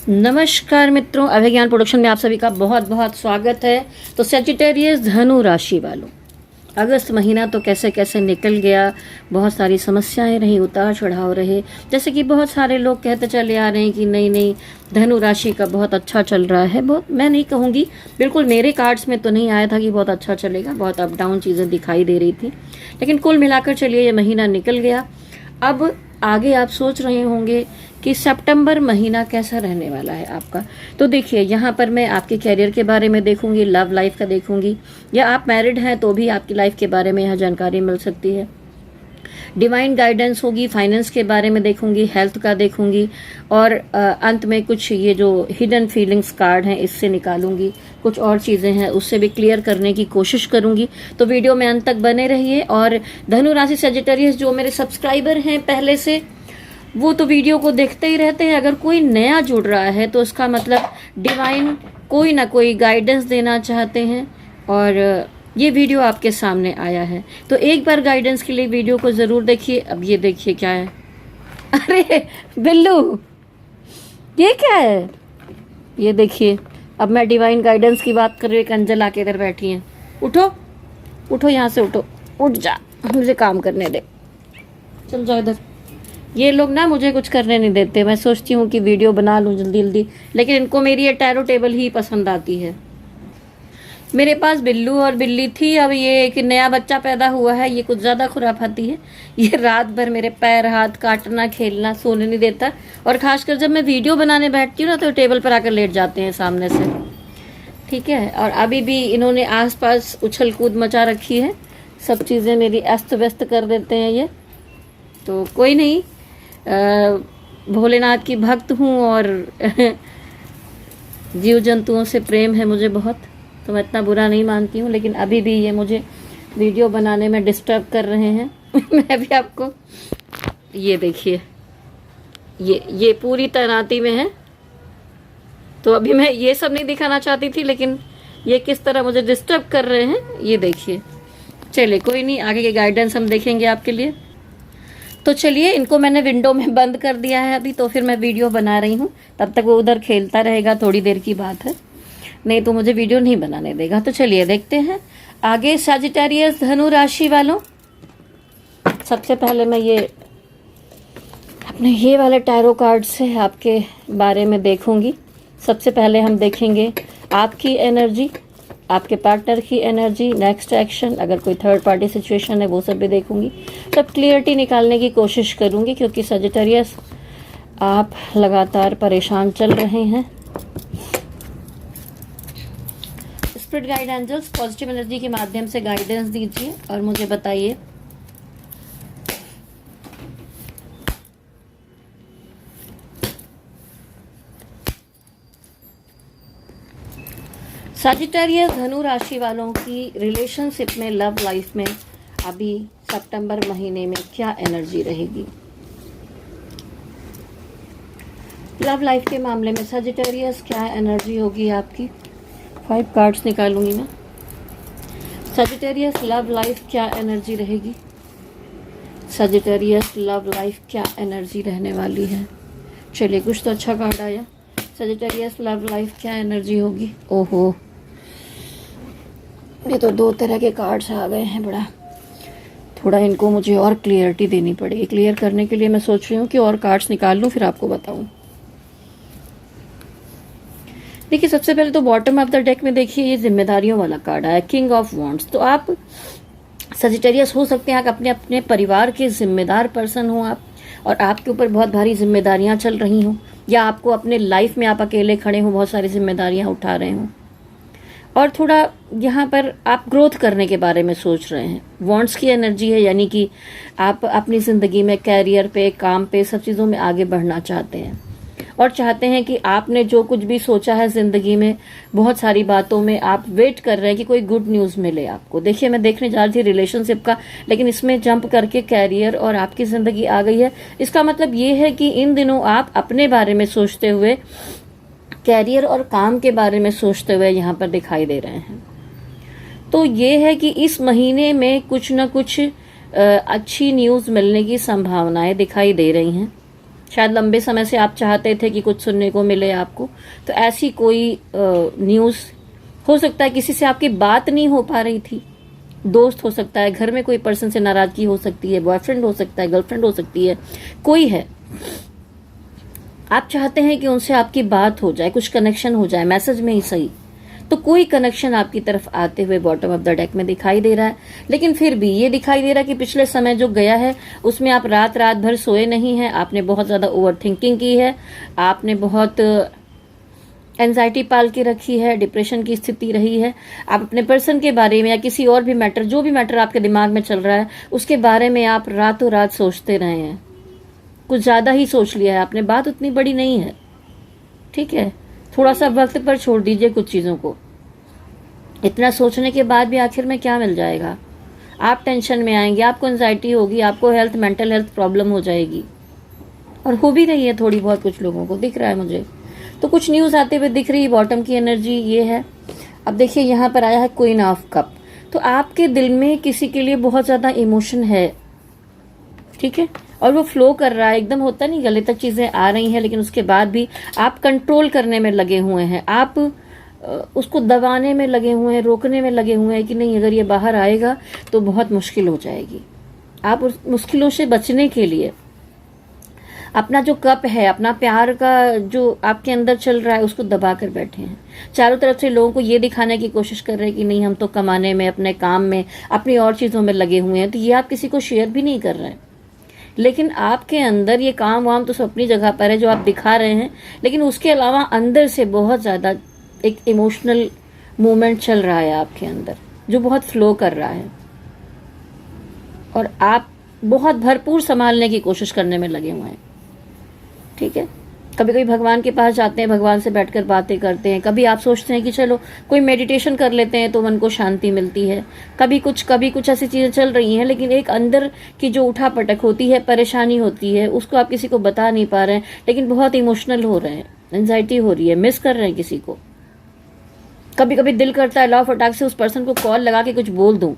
नमस्कार मित्रों, अभय ज्ञान प्रोडक्शन में आप सभी का बहुत बहुत स्वागत है। तो सजिटेरियस धनु राशि वालों, अगस्त महीना तो कैसे कैसे निकल गया। बहुत सारी समस्याएं रही, उतार चढ़ाव रहे। जैसे कि बहुत सारे लोग कहते चले आ रहे हैं कि नहीं नहीं धनु राशि का बहुत अच्छा चल रहा है। बहुत मैं नहीं कहूँगी, बिल्कुल मेरे कार्ड्स में तो नहीं आया था कि बहुत अच्छा चलेगा। बहुत अप डाउन चीज़ें दिखाई दे रही थी, लेकिन कुल मिलाकर चलिए ये महीना निकल गया। अब आगे आप सोच रहे होंगे कि सितंबर महीना कैसा रहने वाला है आपका। तो देखिए, यहाँ पर मैं आपके कैरियर के बारे में देखूंगी, लव लाइफ का देखूंगी, या आप मैरिड हैं तो भी आपकी लाइफ के बारे में यहाँ जानकारी मिल सकती है। डिवाइन गाइडेंस होगी, फाइनेंस के बारे में देखूंगी, हेल्थ का देखूंगी, और अंत में कुछ ये जो हिडन फीलिंग्स कार्ड हैं इससे निकालूंगी। कुछ और चीज़ें हैं उससे भी क्लियर करने की कोशिश करूंगी। तो वीडियो में अंत तक बने रहिए। और धनु राशि सजिटेरियस जो मेरे सब्सक्राइबर हैं पहले से, वो तो वीडियो को देखते ही रहते हैं। अगर कोई नया जुड़ रहा है तो उसका मतलब डिवाइन कोई ना कोई गाइडेंस देना चाहते हैं, और ये वीडियो आपके सामने आया है। तो एक बार गाइडेंस के लिए वीडियो को ज़रूर देखिए। अब ये देखिए क्या है। अरे बिल्लू, ये क्या है? ये देखिए, अब मैं डिवाइन गाइडेंस की बात कर रही हूँ, एक अंजल आके इधर बैठी हैं। उठो उठो, यहाँ से उठो, उठ जा, मुझे काम करने दे। चल जाओ इधर। ये लोग ना मुझे कुछ करने नहीं देते। मैं सोचती हूँ कि वीडियो बना लूँ जल्दी जल्दी, लेकिन इनको मेरी ये टैरो टेबल ही पसंद आती है। मेरे पास बिल्लू और बिल्ली थी, अब ये एक नया बच्चा पैदा हुआ है। ये कुछ ज़्यादा खुराफाती है। ये रात भर मेरे पैर हाथ काटना, खेलना, सोने नहीं देता। और खासकर जब मैं वीडियो बनाने बैठती हूँ ना, तो टेबल पर आकर लेट जाते हैं सामने से। ठीक है, और अभी भी इन्होंने आसपास उछल कूद मचा रखी है। सब चीज़ें मेरी अस्त व्यस्त कर देते हैं ये। तो कोई नहीं, भोलेनाथ की भक्त हूँ और जीव जंतुओं से प्रेम है मुझे बहुत, तो मैं इतना बुरा नहीं मानती हूँ। लेकिन अभी भी ये मुझे वीडियो बनाने में डिस्टर्ब कर रहे हैं। मैं भी आपको, ये देखिए, ये पूरी तैनाती में है। तो अभी मैं ये सब नहीं दिखाना चाहती थी, लेकिन ये किस तरह मुझे डिस्टर्ब कर रहे हैं ये देखिए। चलिए कोई नहीं, आगे के गाइडेंस हम देखेंगे आपके लिए। तो चलिए, इनको मैंने विंडो में बंद कर दिया है अभी, तो फिर मैं वीडियो बना रही हूँ। तब तक वो उधर खेलता रहेगा, थोड़ी देर की बात है, नहीं तो मुझे वीडियो नहीं बनाने देगा। तो चलिए देखते हैं आगे। सजिटेरियस धनु राशि वालों, सबसे पहले मैं ये अपने ये वाले टैरो कार्ड से आपके बारे में देखूंगी। सबसे पहले हम देखेंगे आपकी एनर्जी, आपके पार्टनर की एनर्जी, नेक्स्ट एक्शन, अगर कोई थर्ड पार्टी सिचुएशन है वो सब भी देखूंगी। सब क्लियरिटी निकालने की कोशिश करूंगी, क्योंकि सजिटेरियस आप लगातार परेशान चल रहे हैं। Spirit guide angels, positive energy के माध्यम से गाइडेंस दीजिए और मुझे बताइए सजिटेरियस धनु राशि वालों की रिलेशनशिप में, लव लाइफ में अभी सितंबर महीने में क्या एनर्जी रहेगी। लव लाइफ के मामले में सजिटेरियस क्या एनर्जी होगी आपकी। 5 कार्ड्स निकालूंगी मैं। सजिटेरियस लव लाइफ क्या एनर्जी रहेगी। सजिटेरियस लव लाइफ क्या एनर्जी रहने वाली है। चलिए, कुछ तो अच्छा कार्ड आया। सजिटेरियस लव लाइफ क्या एनर्जी होगी। ओहो, ये तो 2 तरह के कार्ड्स आ गए हैं। बड़ा थोड़ा इनको मुझे और क्लियरिटी देनी पड़ेगी। क्लियर करने के लिए मैं सोच रही हूँ कि और कार्ड्स निकाल लूँ, फिर आपको बताऊँ। देखिए, सबसे पहले तो बॉटम ऑफ द डेक में देखिए, ये जिम्मेदारियों वाला कार्ड आया, किंग ऑफ वॉन्ड्स। तो आप सजिटेरियस हो सकते हैं, आप अपने अपने परिवार के जिम्मेदार पर्सन हो आप, और आपके ऊपर बहुत भारी जिम्मेदारियां चल रही हों, या आपको अपने लाइफ में आप अकेले खड़े हों, बहुत सारी जिम्मेदारियां उठा रहे हों, और थोड़ा यहाँ पर आप ग्रोथ करने के बारे में सोच रहे हैं। वॉन्ट्स की एनर्जी है, यानी कि आप अपनी ज़िंदगी में, कैरियर पे, काम पे, सब चीज़ों में आगे बढ़ना चाहते हैं, और चाहते हैं कि आपने जो कुछ भी सोचा है ज़िंदगी में, बहुत सारी बातों में आप वेट कर रहे हैं कि कोई गुड न्यूज़ मिले आपको। देखिए, मैं देखने जा रही थी रिलेशनशिप का, लेकिन इसमें जंप करके कैरियर और आपकी ज़िंदगी आ गई है। इसका मतलब ये है कि इन दिनों आप अपने बारे में सोचते हुए, कैरियर और काम के बारे में सोचते हुए यहाँ पर दिखाई दे रहे हैं। तो ये है कि इस महीने में कुछ न कुछ अच्छी न्यूज़ मिलने की संभावनाएं दिखाई दे रही हैं। शायद लंबे समय से आप चाहते थे कि कुछ सुनने को मिले आपको, तो ऐसी कोई न्यूज़ हो सकता है। किसी से आपकी बात नहीं हो पा रही थी, दोस्त हो सकता है, घर में कोई पर्सन से नाराजगी हो सकती है, बॉयफ्रेंड हो सकता है, गर्लफ्रेंड हो सकती है, कोई है, आप चाहते हैं कि उनसे आपकी बात हो जाए, कुछ कनेक्शन हो जाए, मैसेज में ही सही, तो कोई कनेक्शन आपकी तरफ आते हुए बॉटम ऑफ द डेक में दिखाई दे रहा है। लेकिन फिर भी ये दिखाई दे रहा है कि पिछले समय जो गया है उसमें आप रात रात भर सोए नहीं हैं, आपने बहुत ज्यादा ओवर थिंकिंग की है, आपने बहुत एंजाइटी पाल के रखी है, डिप्रेशन की स्थिति रही है। आप अपने पर्सन के बारे में या किसी और भी मैटर, जो भी मैटर आपके दिमाग में चल रहा है, उसके बारे में आप रातों रात सोचते रहे हैं, कुछ ज्यादा ही सोच लिया है आपने। बात उतनी बड़ी नहीं है, ठीक है, थोड़ा सा वक्त पर छोड़ दीजिए कुछ चीजों को। इतना सोचने के बाद भी आखिर में क्या मिल जाएगा? आप टेंशन में आएंगे, आपको एंजाइटी होगी, आपको मेंटल हेल्थ प्रॉब्लम हो जाएगी, और हो भी रही है थोड़ी बहुत, कुछ लोगों को दिख रहा है मुझे। तो कुछ न्यूज आते हुए दिख रही है, बॉटम की एनर्जी ये है। अब देखिए यहाँ पर आया है क्वीन ऑफ कप, तो आपके दिल में किसी के लिए बहुत ज्यादा इमोशन है, ठीक है, और वो फ्लो कर रहा है एकदम। होता नहीं, गले तक चीजें आ रही हैं, लेकिन उसके बाद भी आप कंट्रोल करने में लगे हुए हैं, आप उसको दबाने में लगे हुए हैं, रोकने में लगे हुए हैं कि नहीं, अगर ये बाहर आएगा तो बहुत मुश्किल हो जाएगी। आप उस मुश्किलों से बचने के लिए अपना जो कप है, अपना प्यार का जो आपके अंदर चल रहा है, उसको दबा कर बैठे हैं। चारों तरफ से लोगों को ये दिखाने की कोशिश कर रहे हैं कि नहीं, हम तो कमाने में, अपने काम में, अपनी और चीजों में लगे हुए हैं, तो ये आप किसी को शेयर भी नहीं कर रहे हैं। लेकिन आपके अंदर ये काम वाम तो सब अपनी जगह पर है जो आप दिखा रहे हैं, लेकिन उसके अलावा अंदर से बहुत ज्यादा एक इमोशनल मूवमेंट चल रहा है आपके अंदर, जो बहुत फ्लो कर रहा है, और आप बहुत भरपूर संभालने की कोशिश करने में लगे हुए हैं, ठीक है। कभी कभी भगवान के पास जाते हैं, भगवान से बैठकर बातें करते हैं, कभी आप सोचते हैं कि चलो कोई मेडिटेशन कर लेते हैं तो मन को शांति मिलती है, कभी कुछ ऐसी चीजें चल रही हैं, लेकिन एक अंदर की जो उठा पटक होती है, परेशानी होती है, उसको आप किसी को बता नहीं पा रहे हैं, लेकिन बहुत इमोशनल हो रहे हैं, एंजाइटी हो रही है, मिस कर रहे हैं किसी को। कभी कभी दिल करता है लॉ फटाक से उस पर्सन को कॉल लगा के कुछ बोल दूं,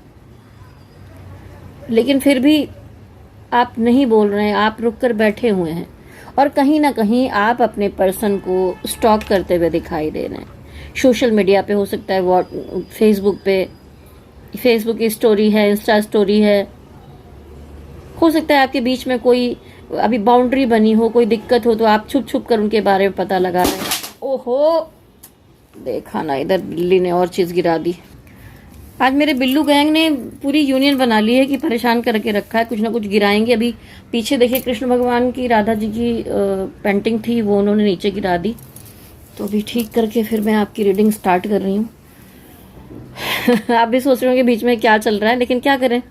लेकिन फिर भी आप नहीं बोल रहे हैं, आप रुक कर बैठे हुए हैं, और कहीं ना कहीं आप अपने पर्सन को स्टॉक करते हुए दिखाई दे रहे हैं। सोशल मीडिया पे हो सकता है, फेसबुक पे, फेसबुक की स्टोरी है, इंस्टा स्टोरी है, हो सकता है आपके बीच में कोई अभी बाउंड्री बनी हो, कोई दिक्कत हो, तो आप छुप छुप कर उनके बारे में पता लगा रहे हैं। ओहो, देखा ना, इधर बिल्ली ने और चीज गिरा दी। आज मेरे बिल्लू गैंग ने पूरी यूनियन बना ली है कि परेशान करके रखा है, कुछ ना कुछ गिराएंगे। अभी पीछे देखिए कृष्ण भगवान की, राधा जी की पेंटिंग थी, वो उन्होंने नीचे गिरा दी, तो अभी ठीक करके फिर मैं आपकी रीडिंग स्टार्ट कर रही हूँ। आप भी सोच रहे होंगे बीच में क्या चल रहा है, लेकिन क्या करें,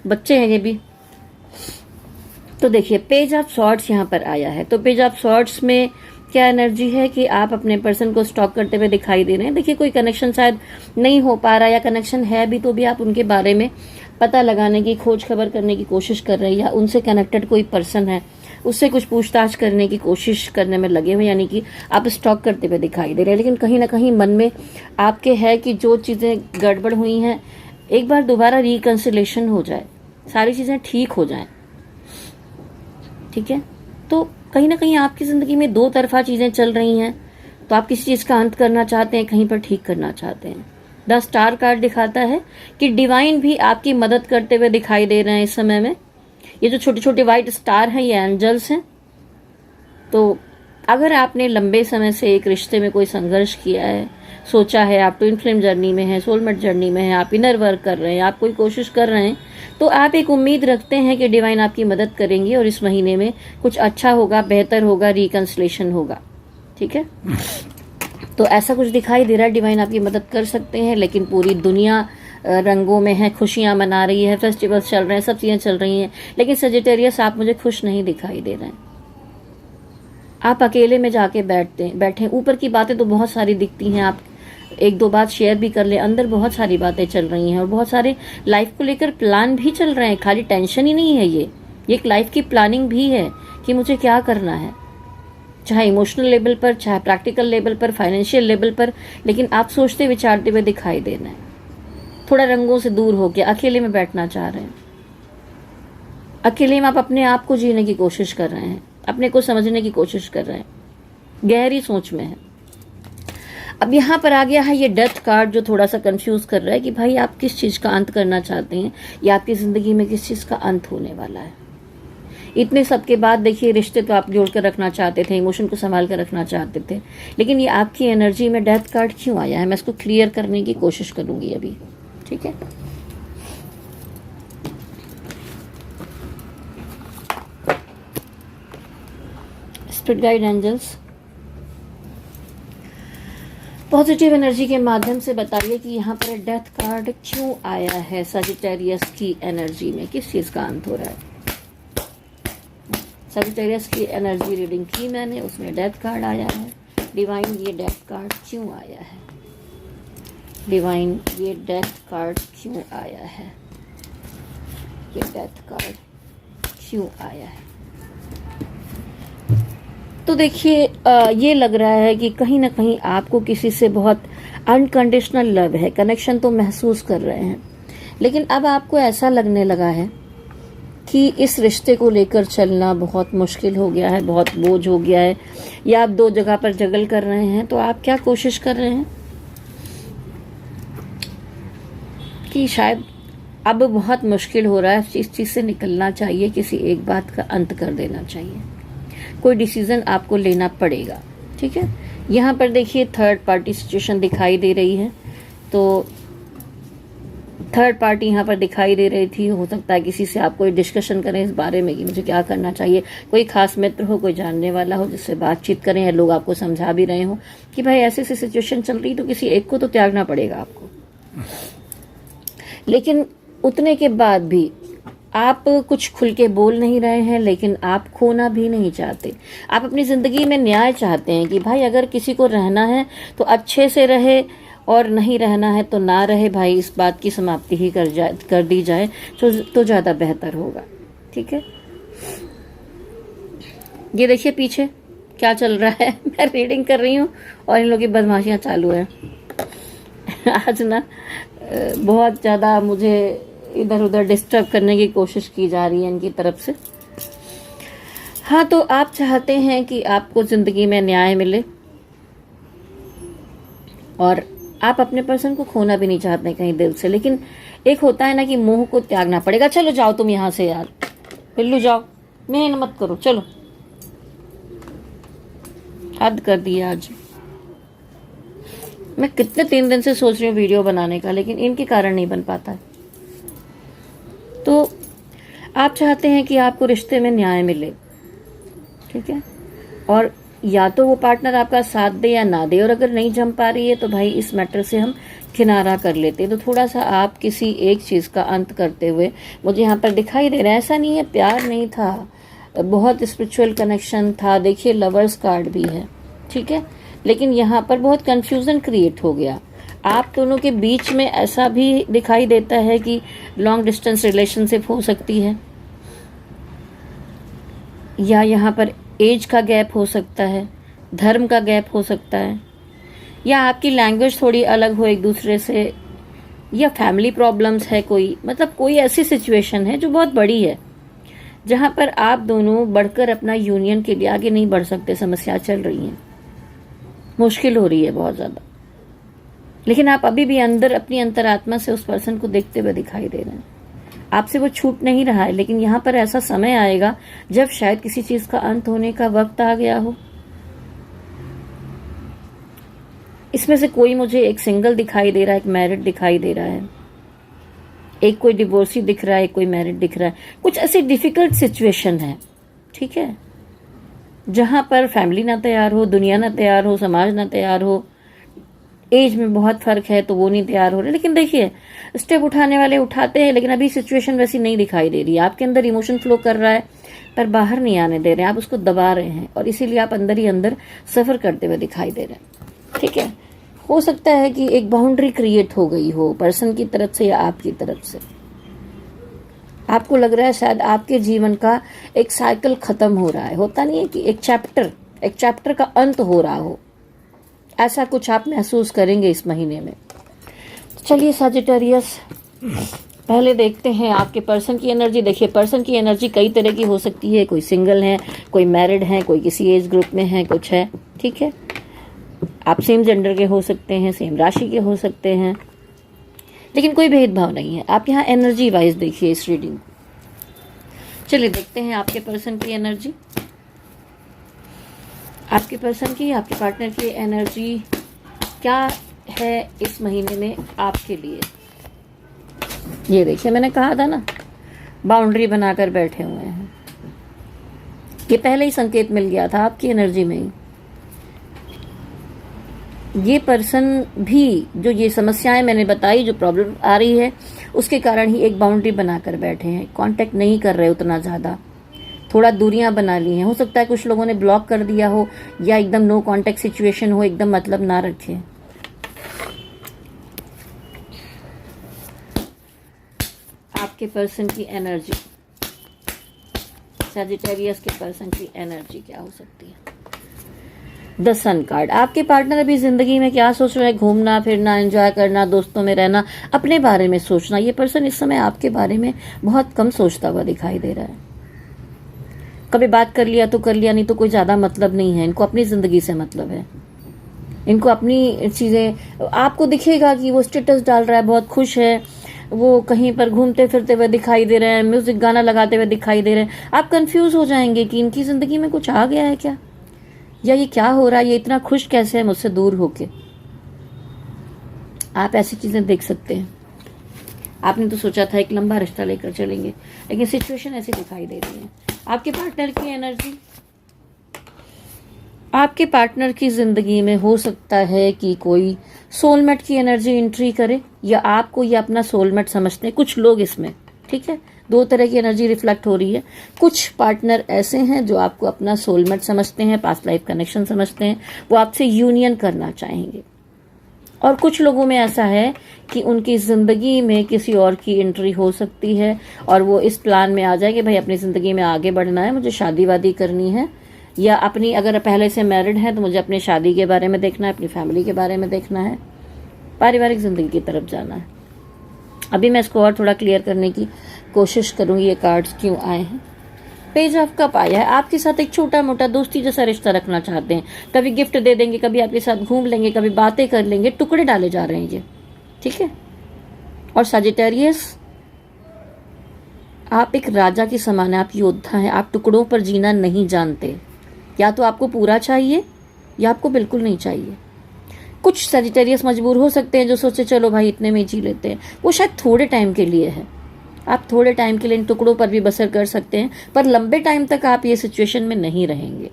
बच्चे हैं ये भी। तो देखिए पेज ऑफ सॉर्ड्स यहाँ पर आया है, तो पेज ऑफ सॉर्ड्स में क्या एनर्जी है कि आप अपने पर्सन को स्टॉक करते हुए दिखाई दे रहे हैं। देखिए कोई कनेक्शन शायद नहीं हो पा रहा, या कनेक्शन है भी तो भी आप उनके बारे में पता लगाने की, खोज खबर करने की कोशिश कर रहे हैं, या उनसे कनेक्टेड कोई पर्सन है, उससे कुछ पूछताछ करने की कोशिश करने में लगे हुए, यानी कि आप स्टॉक करते हुए दिखाई दे रहे हैं। लेकिन कहीं ना कहीं मन में आपके है कि जो चीजें गड़बड़ हुई हैं, एक बार दोबारा रिकंसिलेशन हो जाए, सारी चीजें ठीक हो जाएं, ठीक है। तो कहीं ना कहीं आपकी जिंदगी में दो तरफा चीजें चल रही हैं, तो आप किसी चीज का अंत करना चाहते हैं, कहीं पर ठीक करना चाहते हैं। द स्टार कार्ड दिखाता है कि डिवाइन भी आपकी मदद करते हुए दिखाई दे रहे हैं इस समय में। ये जो छोटे छोटे व्हाइट स्टार हैं, ये एंजल्स हैं। तो अगर आपने लंबे समय से एक रिश्ते में कोई संघर्ष किया है, सोचा है, आप ट्विन फ्लेम जर्नी में है, सोलमेट जर्नी में है, आप इनर वर्क कर रहे हैं, आप कोई कोशिश कर रहे हैं, तो आप एक उम्मीद रखते हैं कि डिवाइन आपकी मदद करेंगे और इस महीने में कुछ अच्छा होगा, बेहतर होगा, रिकंसिलेशन होगा, ठीक है। तो ऐसा कुछ दिखाई दे रहा है, डिवाइन आपकी मदद कर सकते हैं। लेकिन पूरी दुनिया रंगों में है, खुशियां मना रही है, फेस्टिवल्स चल रहे हैं, सब चीजें चल रही हैं, लेकिन सजिटेरियस आप मुझे खुश नहीं दिखाई दे रहे हैं। आप अकेले में जाके बैठे, ऊपर की बातें तो बहुत सारी दिखती हैं, आप एक दो बात शेयर भी कर ले, अंदर बहुत सारी बातें चल रही हैं, और बहुत सारे लाइफ को लेकर प्लान भी चल रहे हैं। खाली टेंशन ही नहीं है, ये एक लाइफ की प्लानिंग भी है कि मुझे क्या करना है, चाहे इमोशनल लेवल पर, चाहे प्रैक्टिकल लेवल पर, फाइनेंशियल लेवल पर। लेकिन आप सोचते विचारते हुए दिखाई दे रहे हैं, थोड़ा रंगों से दूर होकर अकेले में बैठना चाह रहे हैं, अकेले में आप अपने आप को जीने की कोशिश कर रहे हैं, अपने को समझने की कोशिश कर रहे हैं, गहरी सोच में है। अब यहाँ पर आ गया है ये डेथ कार्ड, जो थोड़ा सा कंफ्यूज कर रहा है कि भाई आप किस चीज़ का अंत करना चाहते हैं, या आपकी ज़िंदगी में किस चीज़ का अंत होने वाला है। इतने सब के बाद देखिए, रिश्ते तो आप जोड़ कर रखना चाहते थे, इमोशन को संभाल कर रखना चाहते थे, लेकिन ये आपकी एनर्जी में डेथ कार्ड क्यों आया है, मैं इसको क्लियर करने की कोशिश करूंगी अभी। ठीक है, spirit guide angels, positive energy के माध्यम से बताइए कि यहाँ पर डेथ कार्ड क्यों आया है सजिटेरियस की एनर्जी में, किस चीज़ का अंत हो रहा है। सजिटेरियस की एनर्जी रीडिंग की मैंने, उसमें डेथ कार्ड आया है। डिवाइन, ये डेथ कार्ड क्यों आया है? डिवाइन, ये डेथ कार्ड क्यों आया है? ये डेथ कार्ड क्यों आया है? तो देखिए, ये लग रहा है कि कहीं ना कहीं आपको किसी से बहुत अनकंडीशनल लव है, कनेक्शन तो महसूस कर रहे हैं, लेकिन अब आपको ऐसा लगने लगा है कि इस रिश्ते को लेकर चलना बहुत मुश्किल हो गया है, बहुत बोझ हो गया है, या आप दो जगह पर जगल कर रहे हैं। तो आप क्या कोशिश कर रहे हैं कि शायद अब बहुत मुश्किल हो रहा है, इस चीज़ से निकलना चाहिए, किसी एक बात का अंत कर देना चाहिए, कोई डिसीजन आपको लेना पड़ेगा। ठीक है, यहाँ पर देखिए थर्ड पार्टी सिचुएशन दिखाई दे रही है, तो थर्ड पार्टी यहाँ पर दिखाई दे रही थी। हो सकता है किसी से आप कोई डिस्कशन करें इस बारे में कि मुझे क्या करना चाहिए, कोई खास मित्र हो, कोई जानने वाला हो जिससे बातचीत करें, या लोग आपको समझा भी रहे हो कि भाई ऐसी ऐसी सिचुएशन चल रही, तो किसी एक को तो त्यागना पड़ेगा आपको। लेकिन उतने के बाद भी आप कुछ खुल के बोल नहीं रहे हैं, लेकिन आप खोना भी नहीं चाहते। आप अपनी ज़िंदगी में न्याय चाहते हैं कि भाई अगर किसी को रहना है तो अच्छे से रहे, और नहीं रहना है तो ना रहे भाई, इस बात की समाप्ति ही कर दी जाए तो ज़्यादा बेहतर होगा। ठीक है, ये देखिए पीछे क्या चल रहा है। मैं रीडिंग कर रही हूँ और इन लोगों की बदमाशियाँ चालू है। आज ना बहुत ज़्यादा मुझे इधर उधर डिस्टर्ब करने की कोशिश की जा रही है इनकी तरफ से। हाँ, तो आप चाहते हैं कि आपको ज़िंदगी में न्याय मिले, और आप अपने पर्सन को खोना भी नहीं चाहते कहीं दिल से, लेकिन एक होता है ना कि मोह को त्यागना पड़ेगा। चलो जाओ तुम यहाँ से यार, पिल्लू जाओ, मेहनत मत करो, चलो। हद कर दिया आज। मैं कितने 3 दिन से सोच रही हूँ वीडियो बनाने का, लेकिन इनके कारण नहीं बन पाता है। तो आप चाहते हैं कि आपको रिश्ते में न्याय मिले, ठीक है, और या तो वो पार्टनर आपका साथ दे या ना दे, और अगर नहीं जम पा रही है तो भाई इस मैटर से हम किनारा कर लेते हैं। तो थोड़ा सा आप किसी एक चीज़ का अंत करते हुए मुझे यहाँ पर दिखाई दे रहा है। ऐसा नहीं है प्यार नहीं था, बहुत स्पिरिचुअल कनेक्शन था। देखिए लवर्स कार्ड भी है, ठीक है, लेकिन यहाँ पर बहुत कन्फ्यूज़न क्रिएट हो गया। आप दोनों के बीच में ऐसा भी दिखाई देता है कि लॉन्ग डिस्टेंस रिलेशनशिप हो सकती है, या यहाँ पर एज का गैप हो सकता है, धर्म का गैप हो सकता है, या आपकी लैंग्वेज थोड़ी अलग हो एक दूसरे से, या फैमिली प्रॉब्लम्स है कोई, मतलब कोई ऐसी सिचुएशन है जो बहुत बड़ी है, जहाँ पर आप दोनों बढ़कर अपना यूनियन के लिए आगे नहीं बढ़ सकते। समस्या चल रही है, मुश्किल हो रही है बहुत ज़्यादा, लेकिन आप अभी भी अंदर अपनी अंतरात्मा से उस पर्सन को देखते हुए दिखाई दे रहे हैं। आपसे वो छूट नहीं रहा है, लेकिन यहाँ पर ऐसा समय आएगा जब शायद किसी चीज़ का अंत होने का वक्त आ गया हो। इसमें से कोई मुझे एक सिंगल दिखाई दे रहा है, एक मैरिड दिखाई दे रहा है, एक कोई डिवोर्सी दिख रहा है, एक कोई मैरिड दिख रहा है। कुछ ऐसी डिफिकल्ट सिचुएशन है, ठीक है, जहाँ पर फैमिली ना तैयार हो, दुनिया ना तैयार हो, समाज ना तैयार हो, एज में बहुत फर्क है तो वो नहीं तैयार हो रहे। लेकिन देखिए स्टेप उठाने वाले उठाते हैं, लेकिन अभी सिचुएशन वैसी नहीं दिखाई दे रही है। आपके अंदर इमोशन फ्लो कर रहा है पर बाहर नहीं आने दे रहे हैं, आप उसको दबा रहे हैं, और इसीलिए आप अंदर ही अंदर सफर करते हुए दिखाई दे रहे हैं। ठीक है, हो सकता है कि एक बाउंड्री क्रिएट हो गई हो पर्सन की तरफ से या आपकी तरफ से। आपको लग रहा है शायद आपके जीवन का एक साइकिल खत्म हो रहा है। होता नहीं है कि एक चैप्टर का अंत हो रहा हो, ऐसा कुछ आप महसूस करेंगे इस महीने में। चलिए सजिटेरियस, पहले देखते हैं आपके पर्सन की एनर्जी। देखिए, पर्सन की एनर्जी कई तरह की हो सकती है। कोई सिंगल है, कोई मैरिड है, कोई किसी एज ग्रुप में है, कुछ है। ठीक है, आप सेम जेंडर के हो सकते हैं, सेम राशि के हो सकते हैं, लेकिन कोई भेदभाव नहीं है। आप यहाँ एनर्जी वाइज देखिए इस रीडिंग को। चलिए देखते हैं आपके पर्सन की एनर्जी, आपके पर्सन की, आपके पार्टनर की एनर्जी क्या है इस महीने में आपके लिए। ये देखिए, मैंने कहा था ना, बाउंड्री बनाकर बैठे हुए हैं। ये पहले ही संकेत मिल गया था आपकी एनर्जी में ही। ये पर्सन भी जो ये समस्याएं मैंने बताई, जो प्रॉब्लम आ रही है, उसके कारण ही एक बाउंड्री बनाकर बैठे हैं। कांटेक्ट नहीं कर रहे उतना ज़्यादा, थोड़ा दूरियां बना ली हैं। हो सकता है कुछ लोगों ने ब्लॉक कर दिया हो, या एकदम नो कांटेक्ट सिचुएशन हो, एकदम मतलब ना रखें। आपके पर्सन की एनर्जी, सैजिटेरियस के पर्सन की एनर्जी क्या हो सकती है। The sun card. आपके पार्टनर अभी जिंदगी में क्या सोच रहे हैं? घूमना फिरना, एंजॉय करना, दोस्तों में रहना, अपने बारे में सोचना। ये पर्सन इस समय आपके बारे में बहुत कम सोचता हुआ दिखाई दे रहा है। कभी बात कर लिया तो कर लिया, नहीं तो कोई ज्यादा मतलब नहीं है। इनको अपनी जिंदगी से मतलब है, इनको अपनी चीजें। आपको दिखेगा कि वो स्टेटस डाल रहा है, बहुत खुश है, वो कहीं पर घूमते फिरते हुए दिखाई दे रहे हैं, म्यूजिक गाना लगाते हुए दिखाई दे रहे हैं। आप कंफ्यूज हो जाएंगे कि इनकी जिंदगी में कुछ आ गया है क्या, या ये क्या हो रहा है, ये इतना खुश कैसे है मुझसे दूर होके। आप ऐसी चीजें देख सकते हैं। आपने तो सोचा था एक लंबा रिश्ता लेकर चलेंगे, लेकिन सिचुएशन ऐसी दिखाई दे रही है। आपके पार्टनर की एनर्जी, आपके पार्टनर की जिंदगी में हो सकता है कि कोई सोलमेट की एनर्जी एंट्री करे, या आपको ये अपना सोलमेट समझते हैं कुछ लोग इसमें। ठीक है, दो तरह की एनर्जी रिफ्लेक्ट हो रही है। कुछ पार्टनर ऐसे हैं जो आपको अपना सोलमेट समझते हैं, पास्ट लाइफ कनेक्शन समझते हैं, वो आपसे यूनियन करना चाहेंगे। और कुछ लोगों में ऐसा है कि उनकी जिंदगी में किसी और की एंट्री हो सकती है, और वो इस प्लान में आ जाए कि भाई अपनी जिंदगी में आगे बढ़ना है, मुझे शादी वादी करनी है, या अपनी, अगर पहले से मैरिड है तो मुझे अपनी शादी के बारे में देखना है, अपनी फैमिली के बारे में देखना है, पारिवारिक जिंदगी की तरफ जाना है। अभी मैं इसको और थोड़ा क्लियर करने की कोशिश करूंगी, ये कार्ड्स क्यों आए हैं। पेज ऑफ कप आया है। आपके साथ एक छोटा मोटा दोस्ती जैसा रिश्ता रखना चाहते हैं। कभी गिफ्ट दे देंगे, कभी आपके साथ घूम लेंगे, कभी बातें कर लेंगे। टुकड़े डाले जा रहे हैं ये, ठीक है। और सजिटेरियस, आप एक राजा के समान है, आप योद्धा हैं, आप टुकड़ों पर जीना नहीं जानते। या तो आपको पूरा चाहिए या आपको बिल्कुल नहीं चाहिए। कुछ सजिटेरियस मजबूर हो सकते हैं जो सोचे चलो भाई इतने में ही जी लेते हैं, वो शायद थोड़े टाइम के लिए है। आप थोड़े टाइम के लिए इन टुकड़ों पर भी बसर कर सकते हैं, पर लंबे टाइम तक आप ये सिचुएशन में नहीं रहेंगे।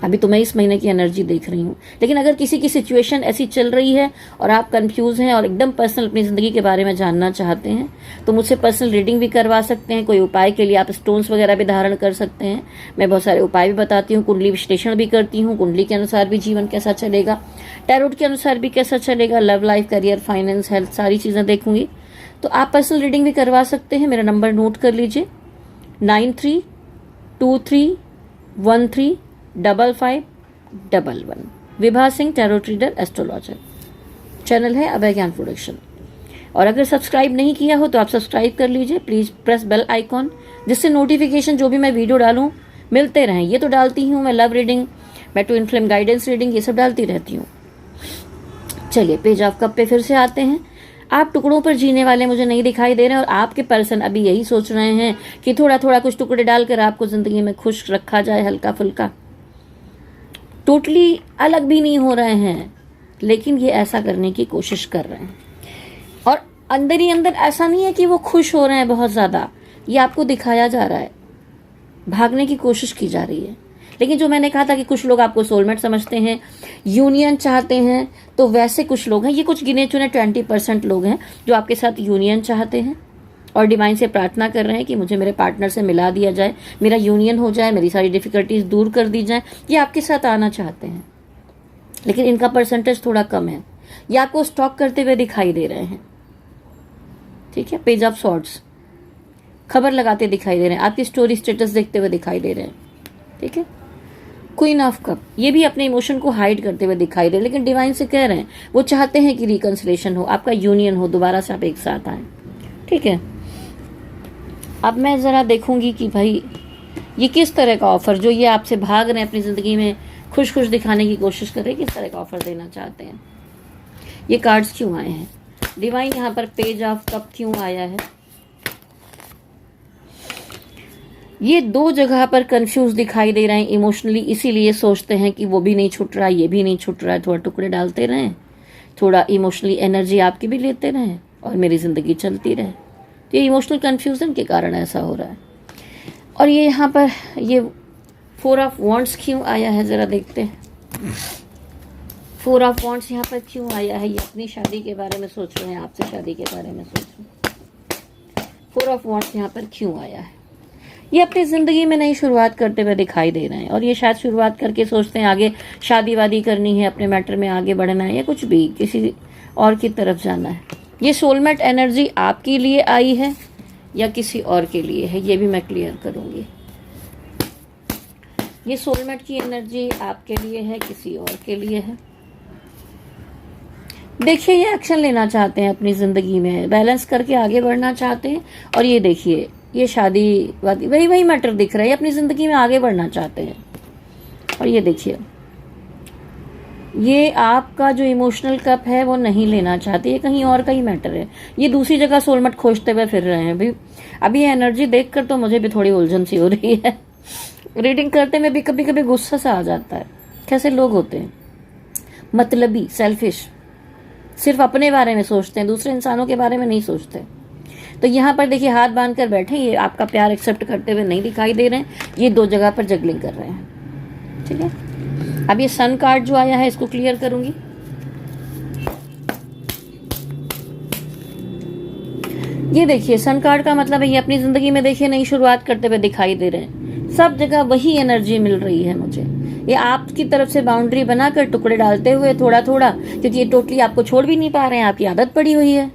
अभी तो मैं इस महीने की एनर्जी देख रही हूँ, लेकिन अगर किसी की सिचुएशन ऐसी चल रही है और आप कंफ्यूज हैं और एकदम पर्सनल अपनी ज़िंदगी के बारे में जानना चाहते हैं, तो मुझसे पर्सनल रीडिंग भी करवा सकते हैं। कोई उपाय के लिए आप स्टोन्स वगैरह भी धारण कर सकते हैं। मैं बहुत सारे उपाय भी बताती हूँ, कुंडली विश्लेषण भी करती हूँ। कुंडली के अनुसार भी जीवन कैसा चलेगा, टैरोट के अनुसार भी कैसा चलेगा, love life, career, finance, health, सारी चीज़ें देखूंगी। तो आप पर्सनल रीडिंग भी करवा सकते हैं। मेरा नंबर नोट कर लीजिए, 9323135511। Vibha Singh, tarot reader, astrologer. Channel है अभय ज्ञान प्रोडक्शन। और अगर सब्सक्राइब नहीं किया हो तो आप सब्सक्राइब कर लीजिए। प्लीज प्रेस बेल आइकॉन, जिससे नोटिफिकेशन जो भी मैं वीडियो डालूं मिलते रहें। ये तो डालती हूँ मैं लव रीडिंग, मैं टू इनफ्लेम गाइडेंस रीडिंग, ये सब डालती रहती हूँ। चलिए पेज ऑफ कप पे फिर से आते हैं। आप टुकड़ों पर जीने वाले मुझे नहीं दिखाई दे रहे हैं, और आपके पर्सन अभी यही सोच रहे हैं कि थोड़ा थोड़ा कुछ टुकड़े डालकर आपको जिंदगी में खुश रखा जाए, हल्का फुल्का। टोटली अलग भी नहीं हो रहे हैं, लेकिन ये ऐसा करने की कोशिश कर रहे हैं। और अंदर ही अंदर ऐसा नहीं है कि वो खुश हो रहे हैं बहुत ज्यादा, ये आपको दिखाया जा रहा है, भागने की कोशिश की जा रही है। लेकिन जो मैंने कहा था कि कुछ लोग आपको सोलमेट समझते हैं, यूनियन चाहते हैं, तो वैसे कुछ लोग हैं, ये कुछ गिने चुने 20% लोग हैं जो आपके साथ यूनियन चाहते हैं और डिवाइन से प्रार्थना कर रहे हैं कि मुझे मेरे पार्टनर से मिला दिया जाए, मेरा यूनियन हो जाए, मेरी सारी डिफिकल्टीज दूर कर दी जाए। ये आपके साथ आना चाहते हैं, लेकिन इनका परसेंटेज थोड़ा कम है। ये आपको स्टॉक करते हुए दिखाई दे रहे हैं, ठीक है। पेज ऑफ सॉर्ड्स, खबर लगाते दिखाई दे रहे हैं, आपकी स्टोरी स्टेटस देखते हुए दिखाई दे रहे हैं, ठीक है। क्वीन ऑफ कप, ये भी अपने इमोशन को हाइड करते हुए दिखाई दे, लेकिन डिवाइन से कह रहे हैं वो चाहते हैं कि रिकंसिलेशन हो, आपका यूनियन हो, दोबारा से आप एक साथ आए। ठीक है, अब मैं ज़रा देखूंगी कि भाई ये किस तरह का ऑफर, जो ये आपसे भाग रहे हैं अपनी ज़िंदगी में खुश खुश दिखाने की कोशिश कर रहे हैं, किस तरह का ऑफर देना चाहते हैं। ये कार्ड्स क्यों आए हैं? डिवाइन यहाँ पर पेज ऑफ कप क्यों आया है? ये दो जगह पर कंफ्यूज दिखाई दे रहे हैं इमोशनली, इसीलिए सोचते हैं कि वो भी नहीं छूट रहा, ये भी नहीं छूट रहा है, थोड़ा टुकड़े डालते रहें, थोड़ा इमोशनली एनर्जी आपकी भी लेते रहें और मेरी ज़िंदगी चलती रहे। तो ये इमोशनल कन्फ्यूज़न के कारण ऐसा हो रहा है। और ये यहाँ पर ये 4 ऑफ वॉन्ड्स क्यों आया है, ज़रा देखते हैं। 4 ऑफ वॉन्ड्स यहाँ पर क्यों आया है? ये अपनी शादी के बारे में सोच रहे हैं, आपसे शादी के बारे में सोच रहे हैं। 4 ऑफ वॉन्ड्स यहाँ पर क्यों आया है? ये अपनी ज़िंदगी में नई शुरुआत करते हुए दिखाई दे रहे हैं, और ये शायद शुरुआत करके सोचते हैं आगे शादी वादी करनी है, अपने मैटर में आगे बढ़ना है, या कुछ भी किसी और की तरफ जाना है। ये सोलमेट एनर्जी आपके लिए आई है या किसी और के लिए है, ये भी मैं क्लियर करूँगी। ये सोलमेट की एनर्जी आपके लिए है, किसी और के लिए है। देखिए, ये एक्शन लेना चाहते हैं अपनी ज़िंदगी में, बैलेंस करके आगे बढ़ना चाहते हैं। और ये देखिए, ये शादी वादी वही मैटर दिख रहा है, अपनी ज़िंदगी में आगे बढ़ना चाहते हैं। और ये देखिए, ये आपका जो इमोशनल कप है वो नहीं लेना चाहते, ये कहीं और का ही मैटर है। ये दूसरी जगह सोलमेट खोजते हुए फिर रहे हैं। अभी ये एनर्जी देखकर तो मुझे भी थोड़ी उलझन सी हो रही है। रीडिंग करते में भी कभी कभी गुस्सा सा आ जाता है। कैसे लोग होते हैं, मतलबी, सेल्फिश, सिर्फ अपने बारे में सोचते हैं, दूसरे इंसानों के बारे में नहीं सोचते। तो यहाँ पर देखिए, हाथ बांध कर बैठे, ये आपका प्यार एक्सेप्ट करते हुए नहीं दिखाई दे रहे हैं, ये दो जगह पर जगलिंग कर रहे हैं। ठीक है, अब ये सन कार्ड जो आया है इसको क्लियर करूंगी। ये देखिए, सन कार्ड का मतलब है ये अपनी जिंदगी में देखिए नई शुरुआत करते हुए दिखाई दे रहे हैं। सब जगह वही एनर्जी मिल रही है मुझे। ये आपकी तरफ से बाउंड्री बनाकर टुकड़े डालते हुए थोड़ा थोड़ा, क्योंकि ये टोटली आपको छोड़ भी नहीं पा रहे हैं, आपकी आदत पड़ी हुई है,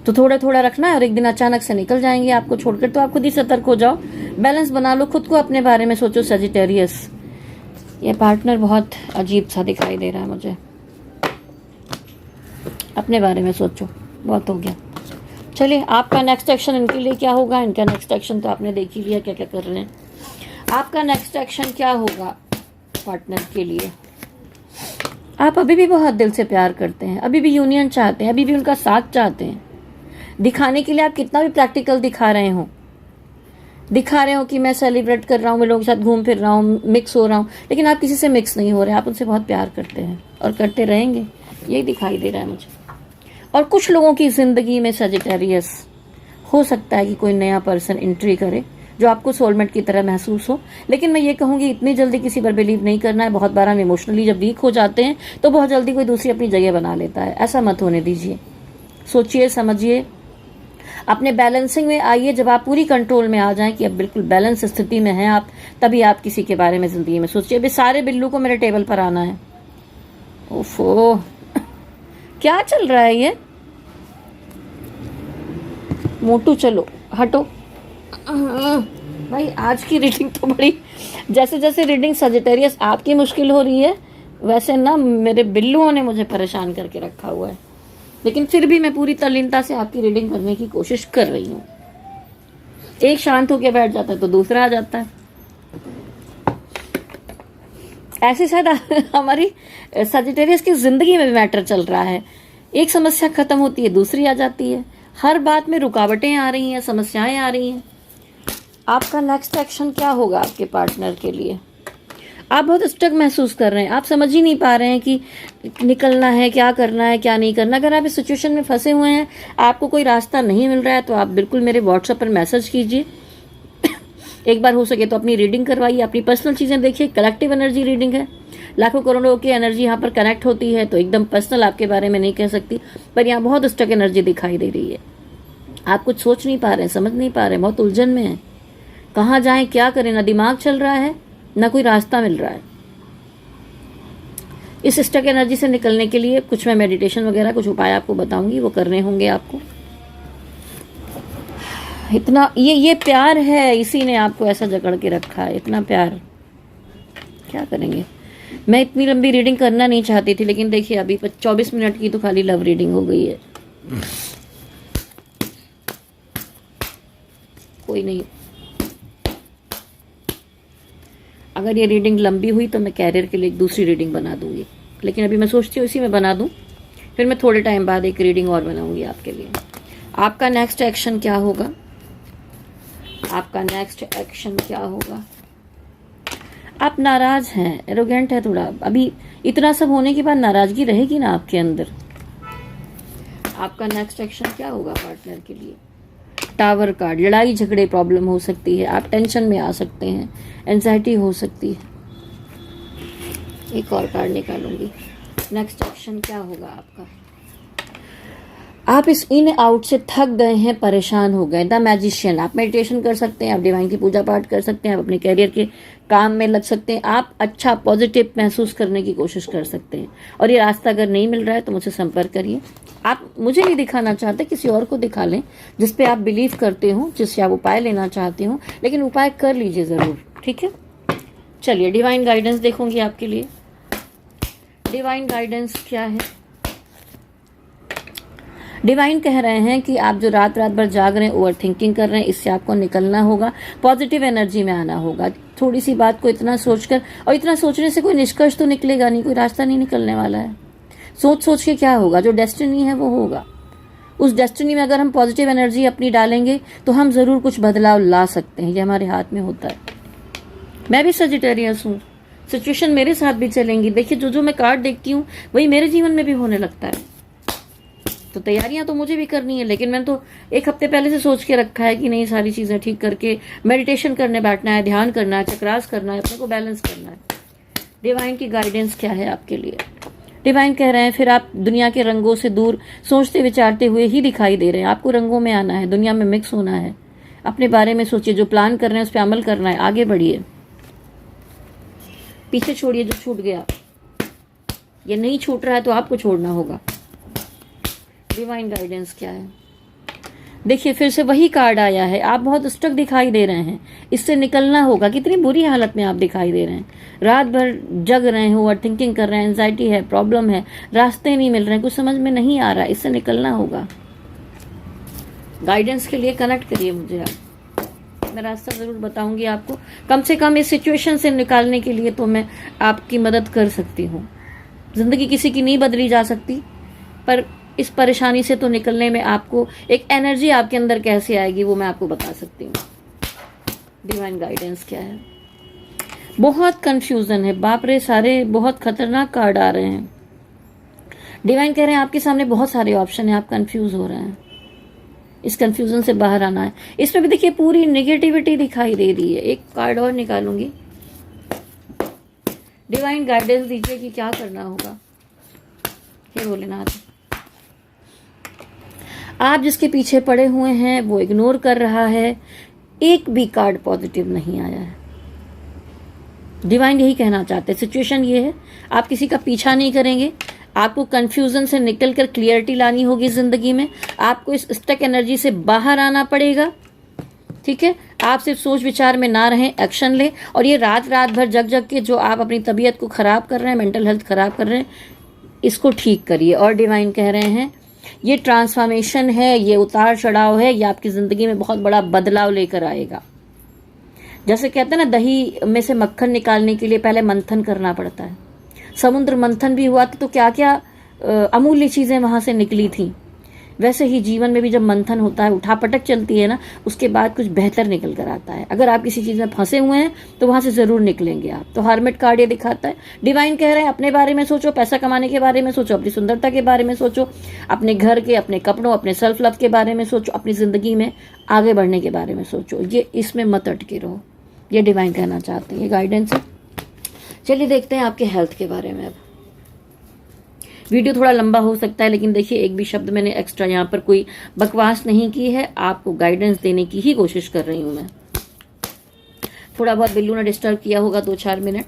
तो थोड़ा थोड़ा रखना है और एक दिन अचानक से निकल जाएंगे आपको छोड़कर। तो आप खुद ही सतर्क हो जाओ, बैलेंस बना लो, खुद को अपने बारे में सोचो। सजिटेरियस, ये पार्टनर बहुत अजीब सा दिखाई दे रहा है मुझे, अपने बारे में सोचो, बहुत हो गया। चलिए, आपका नेक्स्ट एक्शन इनके लिए क्या होगा? इनका नेक्स्ट एक्शन तो आपने देख ही लिया क्या क्या कर रहे हैं। आपका नेक्स्ट एक्शन क्या होगा पार्टनर के लिए? आप अभी भी बहुत दिल से प्यार करते हैं, अभी भी यूनियन चाहते हैं, अभी भी उनका साथ चाहते हैं। दिखाने के लिए आप कितना भी प्रैक्टिकल दिखा रहे हो कि मैं सेलिब्रेट कर रहा हूँ, मैं लोगों के साथ घूम फिर रहा हूँ, मिक्स हो रहा हूँ, लेकिन आप किसी से मिक्स नहीं हो रहे। आप उनसे बहुत प्यार करते हैं और करते रहेंगे, यही दिखाई दे रहा है मुझे। और कुछ लोगों की ज़िंदगी में सजिटेरियस हो सकता है कि कोई नया पर्सन एंट्री करे जो आपको सोलमेट की तरह महसूस हो, लेकिन मैं ये कहूँगी इतनी जल्दी किसी पर बिलीव नहीं करना है। बहुत बार हम इमोशनली जब वीक हो जाते हैं तो बहुत जल्दी कोई दूसरी अपनी जगह बना लेता है, ऐसा मत होने दीजिए। सोचिए, समझिए, अपने बैलेंसिंग में आइए। जब आप पूरी कंट्रोल में आ जाएं कि अब बिल्कुल बैलेंस स्थिति में हैं आप, तभी आप किसी के बारे में ज़िंदगी में सोचिए। अभी सारे बिल्लू को मेरे टेबल पर आना है। ओफो, क्या चल रहा है ये? मोटू चलो हटो भाई। आज की रीडिंग तो बड़ी, जैसे जैसे रीडिंग सजिटेरियस आपकी मुश्किल हो रही है, वैसे ना मेरे बिल्लुओं ने मुझे परेशान करके रखा हुआ है, लेकिन फिर भी मैं पूरी तल्लीनता से आपकी रीडिंग करने की कोशिश कर रही हूँ। एक शांत होकर बैठ जाता है तो दूसरा आ जाता है। ऐसे शायद हमारी सजिटेरियस की जिंदगी में भी मैटर चल रहा है। एक समस्या खत्म होती है, दूसरी आ जाती है। हर बात में रुकावटें आ रही हैं, समस्याएं आ रही हैं। आपका नेक्स्ट एक्शन क्या होगा आपके पार्टनर के लिए? आप बहुत स्टक महसूस कर रहे हैं, आप समझ ही नहीं पा रहे हैं कि निकलना है, क्या करना है, क्या नहीं करना। अगर आप इस सिचुएशन में फंसे हुए हैं, आपको कोई रास्ता नहीं मिल रहा है, तो आप बिल्कुल मेरे व्हाट्सएप पर मैसेज कीजिए। एक बार हो सके तो अपनी रीडिंग करवाइए, अपनी पर्सनल चीज़ें देखिए। कलेक्टिव एनर्जी रीडिंग है, लाखों करोड़ों की एनर्जी यहाँ पर कनेक्ट होती है, तो एकदम पर्सनल आपके बारे में नहीं कह सकती, पर यहाँ बहुत स्टक एनर्जी दिखाई दे रही है। आप कुछ सोच नहीं पा रहे हैं, समझ नहीं पा रहे हैं, बहुत उलझन में है। कहाँ जाएं, क्या करें, ना दिमाग चल रहा है, ना कोई रास्ता मिल रहा है। इस स्टक एनर्जी से निकलने के लिए कुछ मैं मेडिटेशन वगैरह कुछ उपाय आपको बताऊंगी, वो करने होंगे आपको। इतना ये प्यार है, इसी ने आपको ऐसा जकड़ के रखा है, इतना प्यार। क्या करेंगे। मैं इतनी लंबी रीडिंग करना नहीं चाहती थी, लेकिन देखिए अभी 24 मिनट की तो खाली लव रीडिंग हो गई है। कोई नहीं, अगर ये रीडिंग लंबी हुई तो मैं कैरियर के लिए एक दूसरी रीडिंग बना दूंगी, लेकिन अभी मैं सोचती हूँ इसी में बना दूं, फिर मैं थोड़े टाइम बाद एक रीडिंग और बनाऊंगी आपके लिए। आपका नेक्स्ट एक्शन क्या होगा? आपका नेक्स्ट एक्शन क्या होगा? आप नाराज हैं, एरोगेंट है थोड़ा। अभी इतना सब होने के बाद नाराजगी रहेगी ना आपके अंदर। आपका नेक्स्ट एक्शन क्या होगा पार्टनर के लिए? टावर कार्ड, लड़ाई झगड़े प्रॉब्लम हो सकती है, आप टेंशन में आ सकते हैं, एंजाइटी हो सकती है। एक और कार्ड निकालूंगी। नेक्स्ट एक्शन क्या होगा आपका? आप इस इन आउट से थक गए हैं, परेशान हो गए। द मैजिशियन, आप मेडिटेशन कर सकते हैं, आप डिवाइन की पूजा पाठ कर सकते हैं, आप अपने कैरियर के काम में लग सकते हैं, आप अच्छा पॉजिटिव महसूस करने की कोशिश कर सकते हैं। और ये रास्ता अगर नहीं मिल रहा है तो मुझसे संपर्क करिए। आप मुझे नहीं दिखाना चाहते, किसी और को दिखा लें जिस पे आप बिलीव करते हो, जिससे आप उपाय लेना चाहते हो, लेकिन उपाय कर लीजिए ज़रूर, ठीक है। चलिए डिवाइन गाइडेंस देखूंगी आपके लिए। डिवाइन गाइडेंस क्या है? डिवाइन कह रहे हैं कि आप जो रात रात भर जाग रहे हैं, ओवर थिंकिंग कर रहे हैं, इससे आपको निकलना होगा, पॉजिटिव एनर्जी में आना होगा। थोड़ी सी बात को इतना सोचकर, और इतना सोचने से कोई निष्कर्ष तो निकलेगा नहीं, कोई रास्ता नहीं निकलने वाला है। सोच सोच के क्या होगा? जो डेस्टिनी है वो होगा। उस डेस्टिनी में अगर हम पॉजिटिव एनर्जी अपनी डालेंगे तो हम जरूर कुछ बदलाव ला सकते हैं। ये हमारे हाथ में होता है। मैं भी सजिटेरियस हूँ, सिचुएशन मेरे साथ भी चलेंगी। देखिए जो जो मैं कार्ड देखती हूँ वही मेरे जीवन में भी होने लगता है। तो तैयारियां तो मुझे भी करनी है, लेकिन मैंने तो एक हफ्ते पहले से सोच के रखा है कि नहीं, सारी चीजें ठीक करके मेडिटेशन करने बैठना है, ध्यान करना है, चक्रास करना है, अपने को बैलेंस करना है। डिवाइन की गाइडेंस क्या है आपके लिए? डिवाइन कह रहे हैं फिर आप दुनिया के रंगों से दूर सोचते विचारते हुए ही दिखाई दे रहे हैं। आपको रंगों में आना है, दुनिया में मिक्स होना है। अपने बारे में सोचिए, जो प्लान कर रहे हैं उस पर अमल करना है, आगे बढ़िए, पीछे छोड़िए जो छूट गया। ये नहीं छूट रहा है तो आपको छोड़ना होगा। डिवाइन गाइडेंस क्या है? देखिए फिर से वही कार्ड आया है। आप बहुत स्टक दिखाई दे रहे हैं, इससे निकलना होगा। कितनी बुरी हालत में आप दिखाई दे रहे हैं, रात भर जग रहे हैं, ओवर थिंकिंग कर रहे हैं, एंजाइटी है, प्रॉब्लम है, रास्ते नहीं मिल रहे हैं, कुछ समझ में नहीं आ रहा है, इससे निकलना होगा। गाइडेंस के लिए कनेक्ट करिए मुझे आप, मैं रास्ता जरूर बताऊंगी आपको। कम से कम इस सिचुएशन से निकालने के लिए तो मैं आपकी मदद कर सकती हूँ। जिंदगी किसी की नहीं बदली जा सकती, पर इस परेशानी से तो निकलने में आपको एक एनर्जी आपके अंदर कैसे आएगी वो मैं आपको बता सकती हूँ। डिवाइन गाइडेंस क्या है? बहुत कंफ्यूजन है, बाप रे, सारे बहुत खतरनाक कार्ड आ रहे हैं। डिवाइन कह रहे हैं आपके सामने बहुत सारे ऑप्शन है, आप कंफ्यूज हो रहे हैं, इस कंफ्यूजन से बाहर आना है। इसमें भी देखिए पूरी नेगेटिविटी दिखाई दे रही है। एक कार्ड और निकालूंगी। डिवाइन गाइडेंस दीजिए कि क्या करना होगा। हे भोलेनाथ, आप जिसके पीछे पड़े हुए हैं वो इग्नोर कर रहा है, एक भी कार्ड पॉजिटिव नहीं आया है। डिवाइन यही कहना चाहते हैं, सिचुएशन ये है, आप किसी का पीछा नहीं करेंगे, आपको कंफ्यूजन से निकलकर क्लियरिटी लानी होगी जिंदगी में, आपको इस स्टक एनर्जी से बाहर आना पड़ेगा, ठीक है। आप सिर्फ सोच विचार में ना रहें, एक्शन लें। और ये रात रात भर जग जग के जो आप अपनी तबीयत को खराब कर रहे हैं, मेंटल हेल्थ खराब कर रहे हैं, इसको ठीक करिए। और डिवाइन कह रहे हैं ये ट्रांसफॉर्मेशन है, ये उतार चढ़ाव है, ये आपकी जिंदगी में बहुत बड़ा बदलाव लेकर आएगा। जैसे कहते हैं ना, दही में से मक्खन निकालने के लिए पहले मंथन करना पड़ता है। समुद्र मंथन भी हुआ था तो क्या क्या अमूल्य चीजें वहां से निकली थी। वैसे ही जीवन में भी जब मंथन होता है, उठापटक चलती है ना, उसके बाद कुछ बेहतर निकल कर आता है। अगर आप किसी चीज में फंसे हुए हैं तो वहां से जरूर निकलेंगे आप। तो हार्मिट कार्ड ये दिखाता है। डिवाइन कह रहे हैं अपने बारे में सोचो, पैसा कमाने के बारे में सोचो, अपनी सुंदरता के बारे में सोचो, अपने घर के, अपने कपड़ों, अपने सेल्फ लव के बारे में सोचो, अपनी जिंदगी में आगे बढ़ने के बारे में सोचो। ये इसमें मत अटके रहो, ये डिवाइन कहना चाहते हैं, ये गाइडेंस है। चलिए देखते हैं आपके हेल्थ के बारे में। अब वीडियो थोड़ा लंबा हो सकता है, लेकिन देखिए एक भी शब्द मैंने एक्स्ट्रा यहाँ पर कोई बकवास नहीं की है, आपको गाइडेंस देने की ही कोशिश कर रही हूँ मैं। थोड़ा बहुत बिल्लू ने डिस्टर्ब किया होगा 2-4 मिनट,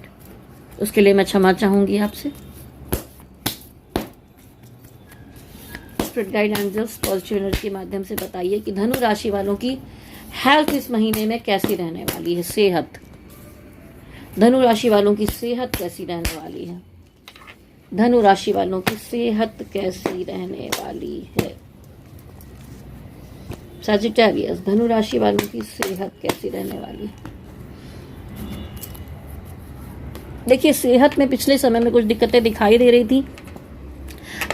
उसके लिए मैं क्षमा चाहूंगी आपसे। Spirit guide angels positive energy के माध्यम से बताइए कि धनु राशि वालों की हेल्थ इस महीने में कैसी रहने वाली है। सेहत, धनु राशि वालों की सेहत कैसी रहने वाली है? धनु राशि वालों की सेहत कैसी रहने वाली है? सजिटेरियस, धनु राशि वालों की सेहत कैसी रहने वाली है? देखिए, सेहत में पिछले समय में कुछ दिक्कतें दिखाई दे रही थी।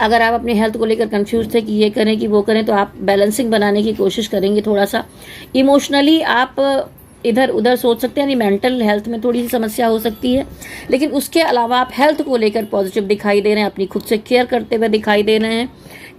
अगर आप अपनी हेल्थ को लेकर कंफ्यूज थे कि ये करें कि वो करें, तो आप बैलेंसिंग बनाने की कोशिश करेंगे। थोड़ा सा इमोशनली आप इधर उधर सोच सकते हैं, यानी मेंटल हेल्थ में थोड़ी सी समस्या हो सकती है, लेकिन उसके अलावा आप हेल्थ को लेकर पॉजिटिव दिखाई दे रहे हैं, अपनी खुद से केयर करते हुए दिखाई दे रहे हैं।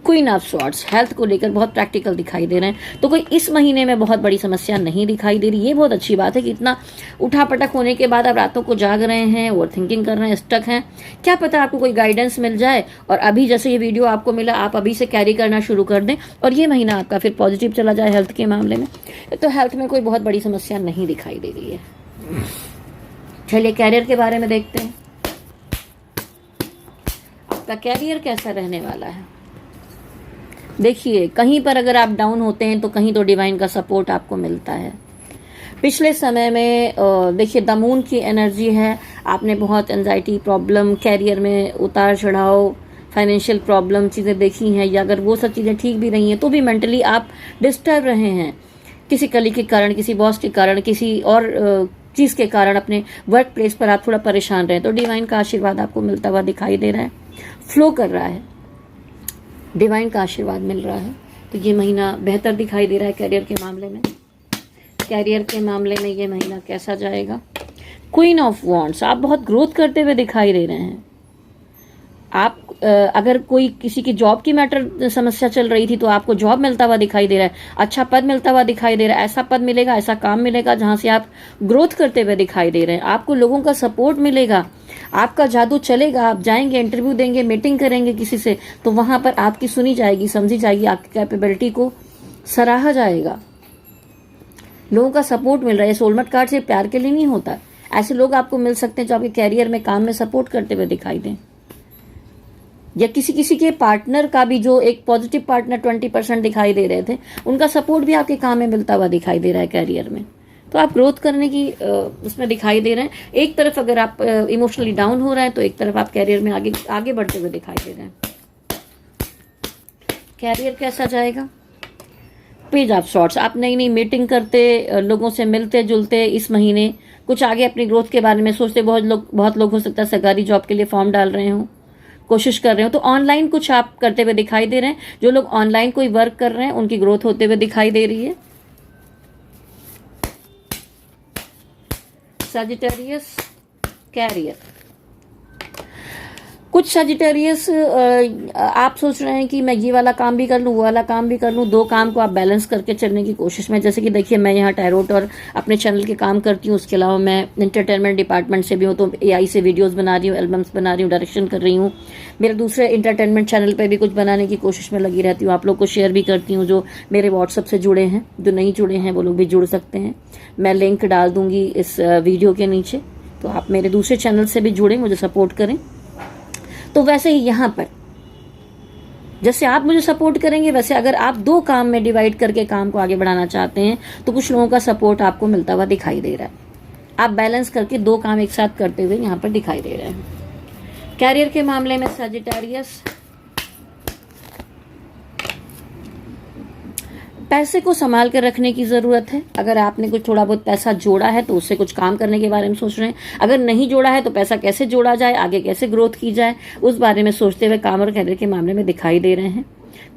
क्वीन ऑफ स्वॉर्ड्स, हेल्थ को लेकर बहुत प्रैक्टिकल दिखाई दे रहे हैं। तो कोई इस महीने में बहुत बड़ी समस्या नहीं दिखाई दे रही। ये बहुत अच्छी बात है कि इतना उठापटक होने के बाद आप रातों को जाग रहे हैं, ओवर थिंकिंग कर रहे हैं, स्टक हैं। क्या पता आपको कोई गाइडेंस मिल जाए और अभी जैसे ये वीडियो आपको मिला, आप अभी से कैरी करना शुरू कर दें और ये महीना आपका फिर पॉजिटिव चला जाए हेल्थ के मामले में। तो हेल्थ में कोई बहुत बड़ी समस्या नहीं दिखाई दे रही है। चलिए कैरियर के बारे में देखते हैं। आपका कैरियर कैसा रहने वाला है? देखिए, कहीं पर अगर आप डाउन होते हैं तो कहीं तो डिवाइन का सपोर्ट आपको मिलता है। पिछले समय में देखिए, द मून की एनर्जी है। आपने बहुत एंजाइटी प्रॉब्लम, कैरियर में उतार चढ़ाव, फाइनेंशियल प्रॉब्लम चीज़ें देखी हैं, या अगर वो सब चीज़ें ठीक भी रही हैं तो भी मेंटली आप डिस्टर्ब रहे हैं, किसी कलीग के कारण, किसी बॉस के कारण, किसी और चीज़ के कारण अपने वर्क प्लेस पर आप थोड़ा परेशान रहे। तो डिवाइन का आशीर्वाद आपको मिलता हुआ दिखाई दे रहा है, फ्लो कर रहा है, डिवाइन का आशीर्वाद मिल रहा है। तो ये महीना बेहतर दिखाई दे रहा है कैरियर के मामले में। कैरियर के मामले में ये महीना कैसा जाएगा? क्वीन ऑफ वॉन्ड्स, आप बहुत ग्रोथ करते हुए दिखाई दे रहे हैं। आप अगर कोई किसी की जॉब की मैटर समस्या चल रही थी तो आपको जॉब मिलता हुआ दिखाई दे रहा है, अच्छा पद मिलता हुआ दिखाई दे रहा है। ऐसा पद मिलेगा, ऐसा काम मिलेगा जहां से आप ग्रोथ करते हुए दिखाई दे रहे हैं। आपको लोगों का सपोर्ट मिलेगा, आपका जादू चलेगा। आप जाएंगे, इंटरव्यू देंगे, मीटिंग करेंगे किसी से, तो वहां पर आपकी सुनी जाएगी, समझी जाएगी, आपकी कैपेबिलिटी को सराहा जाएगा। लोगों का सपोर्ट मिल रहा है। सोलमेट कार्ड सिर्फ प्यार के लिए नहीं होता। ऐसे लोग आपको मिल सकते हैं जो आपके कैरियर में, काम में सपोर्ट करते हुए दिखाई दें। या किसी के पार्टनर का भी, जो एक पॉजिटिव पार्टनर 20% दिखाई दे रहे थे, उनका सपोर्ट भी आपके काम में मिलता हुआ दिखाई दे रहा है कैरियर में। तो आप ग्रोथ करने की उसमें दिखाई दे रहे हैं। एक तरफ अगर आप इमोशनली डाउन हो रहे हैं तो एक तरफ आप कैरियर में आगे बढ़ते हुए दिखाई दे रहे हैं। कैरियर कैसा जाएगा? पेज ऑफ सॉर्ट्स, आप नई नई मीटिंग करते, लोगों से मिलते जुलते इस महीने, कुछ आगे अपनी ग्रोथ के बारे में सोचते। बहुत लोग हो सकता है सरकारी जॉब के लिए फॉर्म डाल रहे हो, कोशिश कर रहे हो, तो ऑनलाइन कुछ आप करते हुए दिखाई दे रहे हैं। जो लोग ऑनलाइन कोई वर्क कर रहे हैं उनकी ग्रोथ होते हुए दिखाई दे रही है। सजिटेरियस, कैरियर, कुछ सजिटेरियस आप सोच रहे हैं कि मैं ये वाला काम भी कर लूँ, वो वाला काम भी कर लूँ, दो काम को आप बैलेंस करके चलने की कोशिश में। जैसे कि देखिए, मैं यहाँ टैरोट और अपने चैनल के काम करती हूँ, उसके अलावा मैं इंटरटेनमेंट डिपार्टमेंट से भी हूँ, तो AI से वीडियोस बना रही हूँ, एल्बम्स बना रही हूँ, डायरेक्शन कर रही हूँ। मेरे दूसरे इंटरटेनमेंट चैनल पर भी कुछ बनाने की कोशिश में लगी रहती हूँ। आप लोग को शेयर भी करती हूँ। जो मेरे व्हाट्सअप से जुड़े हैं, जो नहीं जुड़े हैं, वो लोग भी जुड़ सकते हैं। मैं लिंक डाल दूंगी इस वीडियो के नीचे, तो आप मेरे दूसरे चैनल से भी जुड़ें, मुझे सपोर्ट करें। तो वैसे ही यहाँ पर जैसे आप मुझे सपोर्ट करेंगे, वैसे अगर आप दो काम में डिवाइड करके काम को आगे बढ़ाना चाहते हैं तो कुछ लोगों का सपोर्ट आपको मिलता हुआ दिखाई दे रहा है। आप बैलेंस करके दो काम एक साथ करते हुए यहाँ पर दिखाई दे रहे हैं। कैरियर के मामले में सजिटेरियस, पैसे को संभाल कर रखने की ज़रूरत है। अगर आपने कुछ थोड़ा बहुत पैसा जोड़ा है तो उससे कुछ काम करने के बारे में सोच रहे हैं। अगर नहीं जोड़ा है तो पैसा कैसे जोड़ा जाए, आगे कैसे ग्रोथ की जाए, उस बारे में सोचते हुए काम और कैरियर के मामले में दिखाई दे रहे हैं।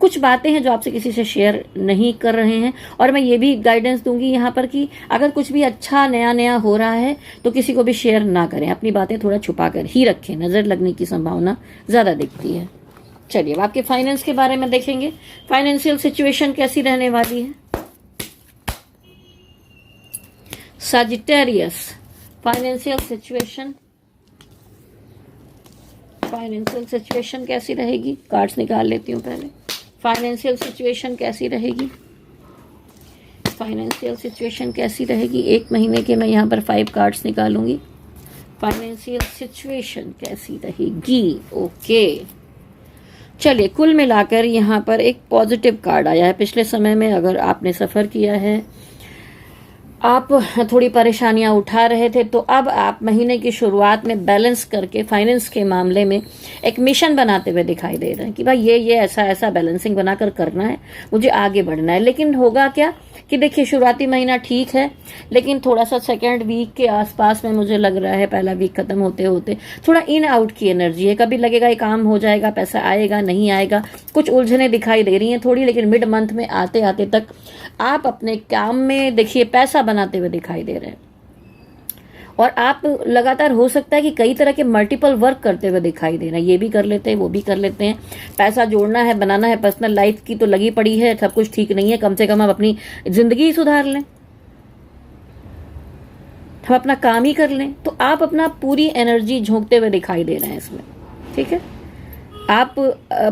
कुछ बातें हैं जो आपसे किसी से शेयर नहीं कर रहे हैं। और मैं ये भी गाइडेंस दूंगी यहाँ पर कि अगर कुछ भी अच्छा नया हो रहा है तो किसी को भी शेयर ना करें, अपनी बातें थोड़ा छुपा कर ही रखें, नज़र लगने की संभावना ज़्यादा दिखती है। चलिए, अब आपके फाइनेंस के बारे में देखेंगे। फाइनेंशियल सिचुएशन कैसी रहने वाली है? सजिटेरियस, फाइनेंशियल सिचुएशन कैसी रहेगी? कार्ड्स निकाल लेती हूँ पहले। फाइनेंशियल सिचुएशन कैसी रहेगी? फाइनेंशियल सिचुएशन कैसी रहेगी? एक महीने के मैं यहाँ पर 5 कार्ड्स निकालूंगी। फाइनेंशियल सिचुएशन कैसी रहेगी? ओके, चलिए, कुल मिलाकर यहाँ पर एक पॉजिटिव कार्ड आया है। पिछले समय में अगर आपने सफ़र किया है, आप थोड़ी परेशानियां उठा रहे थे, तो अब आप महीने की शुरुआत में बैलेंस करके फाइनेंस के मामले में एक मिशन बनाते हुए दिखाई दे रहे हैं कि भाई ये ऐसा ऐसा बैलेंसिंग बनाकर करना है, मुझे आगे बढ़ना है। लेकिन होगा क्या कि देखिए शुरुआती महीना ठीक है, लेकिन थोड़ा सा सेकेंड वीक के आसपास में मुझे लग रहा है, पहला वीक खत्म होते होते थोड़ा इन आउट की एनर्जी है। कभी लगेगा ये काम हो जाएगा, पैसा आएगा नहीं आएगा, कुछ उलझने दिखाई दे रही हैं थोड़ी, लेकिन मिड मंथ में आते आते तक आप अपने काम में देखिए पैसा बनाते हुए दिखाई दे रहे हैं। और आप लगातार हो सकता है कि कई तरह के मल्टीपल वर्क करते हुए दिखाई दे रहे हैं, ये भी कर लेते हैं वो भी कर लेते हैं, पैसा जोड़ना है बनाना है, पर्सनल लाइफ की तो लगी पड़ी है, सब कुछ ठीक नहीं है, कम से कम हम अपनी जिंदगी ही सुधार लें, हम अपना काम ही कर लें। तो आप अपना पूरी एनर्जी झोंकते हुए दिखाई दे रहे हैं इसमें, ठीक है। आप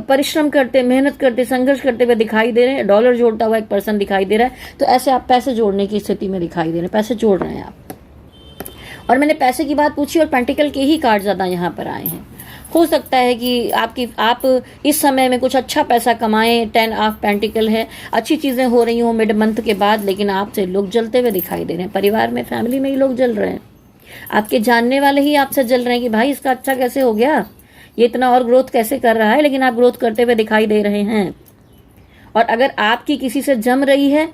परिश्रम करते, मेहनत करते, संघर्ष करते हुए दिखाई दे रहे हैं। डॉलर जोड़ता हुआ एक पर्सन दिखाई दे रहा है, तो ऐसे आप पैसे जोड़ने की स्थिति में दिखाई दे रहे हैं, पैसे जोड़ रहे हैं आप। और मैंने पैसे की बात पूछी और पेंटिकल के ही कार्ड ज्यादा यहाँ पर आए हैं। हो सकता है कि आप इस समय में कुछ अच्छा पैसा कमाएं, 10 ऑफ पेंटिकल है, अच्छी चीजें हो रही हो मिड मंथ के बाद, लेकिन आपसे लोग जलते हुए दिखाई दे रहे हैं। परिवार में, फैमिली में ही लोग जल रहे हैं, आपके जानने वाले ही आपसे जल रहे हैं कि भाई इसका अच्छा कैसे हो गया, ये इतना और ग्रोथ कैसे कर रहा है, लेकिन आप ग्रोथ करते हुए दिखाई दे रहे हैं। और अगर आपकी किसी से जम रही है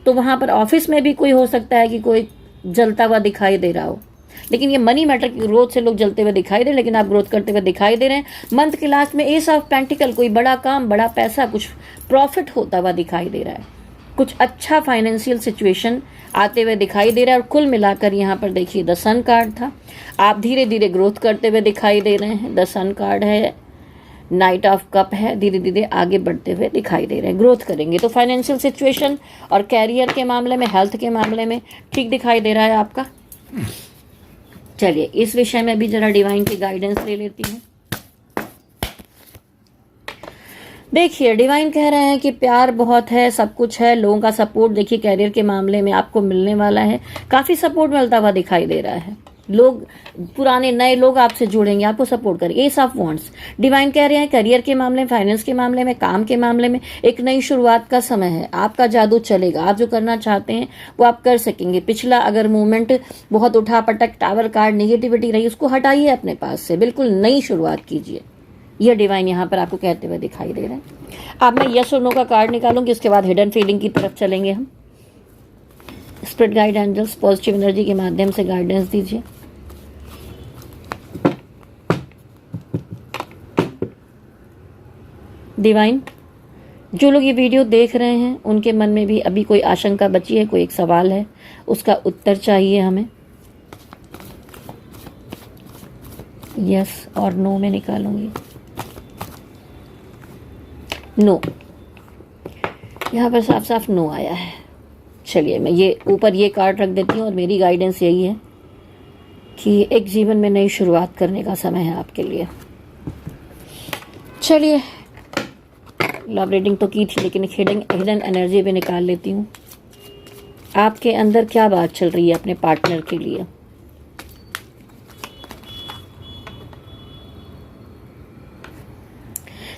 तो वहां पर ऑफिस में भी कोई हो सकता है कि कोई जलता हुआ दिखाई दे रहा हो, लेकिन ये मनी मैटर की ग्रोथ से लोग जलते हुए दिखाई दे रहे हैं, लेकिन आप ग्रोथ करते हुए दिखाई दे रहे हैं। मंथ के लास्ट में एस ऑफ पेंटिकल, कोई बड़ा काम, बड़ा पैसा, कुछ प्रॉफिट होता हुआ दिखाई दे रहा है, कुछ अच्छा फाइनेंशियल सिचुएशन आते हुए दिखाई दे रहा है। और कुल मिलाकर यहाँ पर देखिए द सन कार्ड था, आप धीरे धीरे ग्रोथ करते हुए दिखाई दे रहे हैं। द सन कार्ड है, नाइट ऑफ कप है, धीरे धीरे आगे बढ़ते हुए दिखाई दे रहे हैं, ग्रोथ करेंगे। तो फाइनेंशियल सिचुएशन और कैरियर के मामले में, हेल्थ के मामले में ठीक दिखाई दे रहा है आपका। चलिए इस विषय में भी जरा डिवाइन की गाइडेंस ले लेती हूँ। देखिए डिवाइन कह रहे हैं कि प्यार बहुत है, सब कुछ है, लोगों का सपोर्ट देखिए कैरियर के मामले में आपको मिलने वाला है, काफी सपोर्ट मिलता हुआ दिखाई दे रहा है। लोग, पुराने नए लोग आपसे जुड़ेंगे, आपको सपोर्ट करेंगे। एस ऑफ वांड्स, डिवाइन कह रहे हैं करियर के मामले में, फाइनेंस के मामले में, काम के मामले में एक नई शुरुआत का समय है। आपका जादू चलेगा, आप जो करना चाहते हैं वो आप कर सकेंगे। पिछला अगर मूवमेंट बहुत उठा पटक, टावर कार्ड, निगेटिविटी रही, उसको हटाइए अपने पास से, बिल्कुल नई शुरुआत कीजिए। यह डिवाइन यहाँ पर आपको कहते हुए दिखाई दे रहे हैं। अब मैं यस और नो का कार्ड निकालूंगी, उसके बाद हिडन फीलिंग की तरफ चलेंगे हम। Spirit guide angels positive energy के माध्यम से गाइडेंस दीजिए। डिवाइन, जो लोग ये वीडियो देख रहे हैं उनके मन में भी अभी कोई आशंका बची है, कोई एक सवाल है, उसका उत्तर चाहिए हमें। यस और नो में निकालूंगी। नो, यहाँ पर साफ साफ नो आया है। चलिए मैं ये ऊपर ये कार्ड रख देती हूँ और मेरी गाइडेंस यही है कि एक जीवन में नई शुरुआत करने का समय है आपके लिए। चलिए लव रीडिंग तो की थी, लेकिन हिडन एनर्जी भी निकाल लेती हूँ। आपके अंदर क्या बात चल रही है अपने पार्टनर के लिए।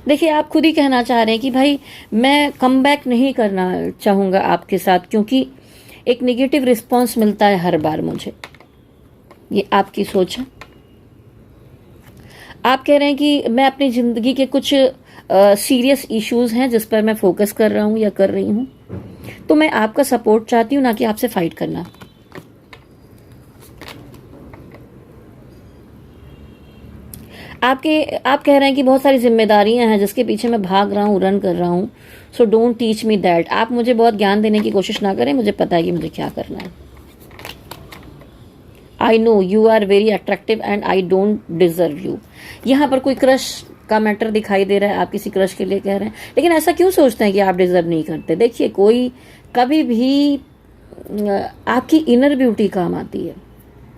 देखिए आप खुद ही कहना चाह रहे हैं कि भाई मैं कम बैक नहीं करना चाहूँगा आपके साथ, क्योंकि एक नेगेटिव रिस्पॉन्स मिलता है हर बार मुझे। ये आपकी सोच है। आप कह रहे हैं कि मैं अपनी ज़िंदगी के कुछ सीरियस इश्यूज हैं जिस पर मैं फोकस कर रहा हूँ या कर रही हूँ, तो मैं आपका सपोर्ट चाहती हूँ, ना कि आपसे फाइट करना। आप कह रहे हैं कि बहुत सारी जिम्मेदारियां हैं जिसके पीछे मैं भाग रहा हूँ, रन कर रहा हूँ। So don't teach me that. आप मुझे बहुत ज्ञान देने की कोशिश ना करें, मुझे पता है कि मुझे क्या करना है। I know you are very attractive and I don't deserve you. यहाँ पर कोई क्रश का मैटर दिखाई दे रहा है, आप किसी क्रश के लिए कह रहे हैं, लेकिन ऐसा क्यों सोचते हैं कि आप डिजर्व नहीं करते। देखिए कोई कभी भी आपकी इनर ब्यूटी काम आती है,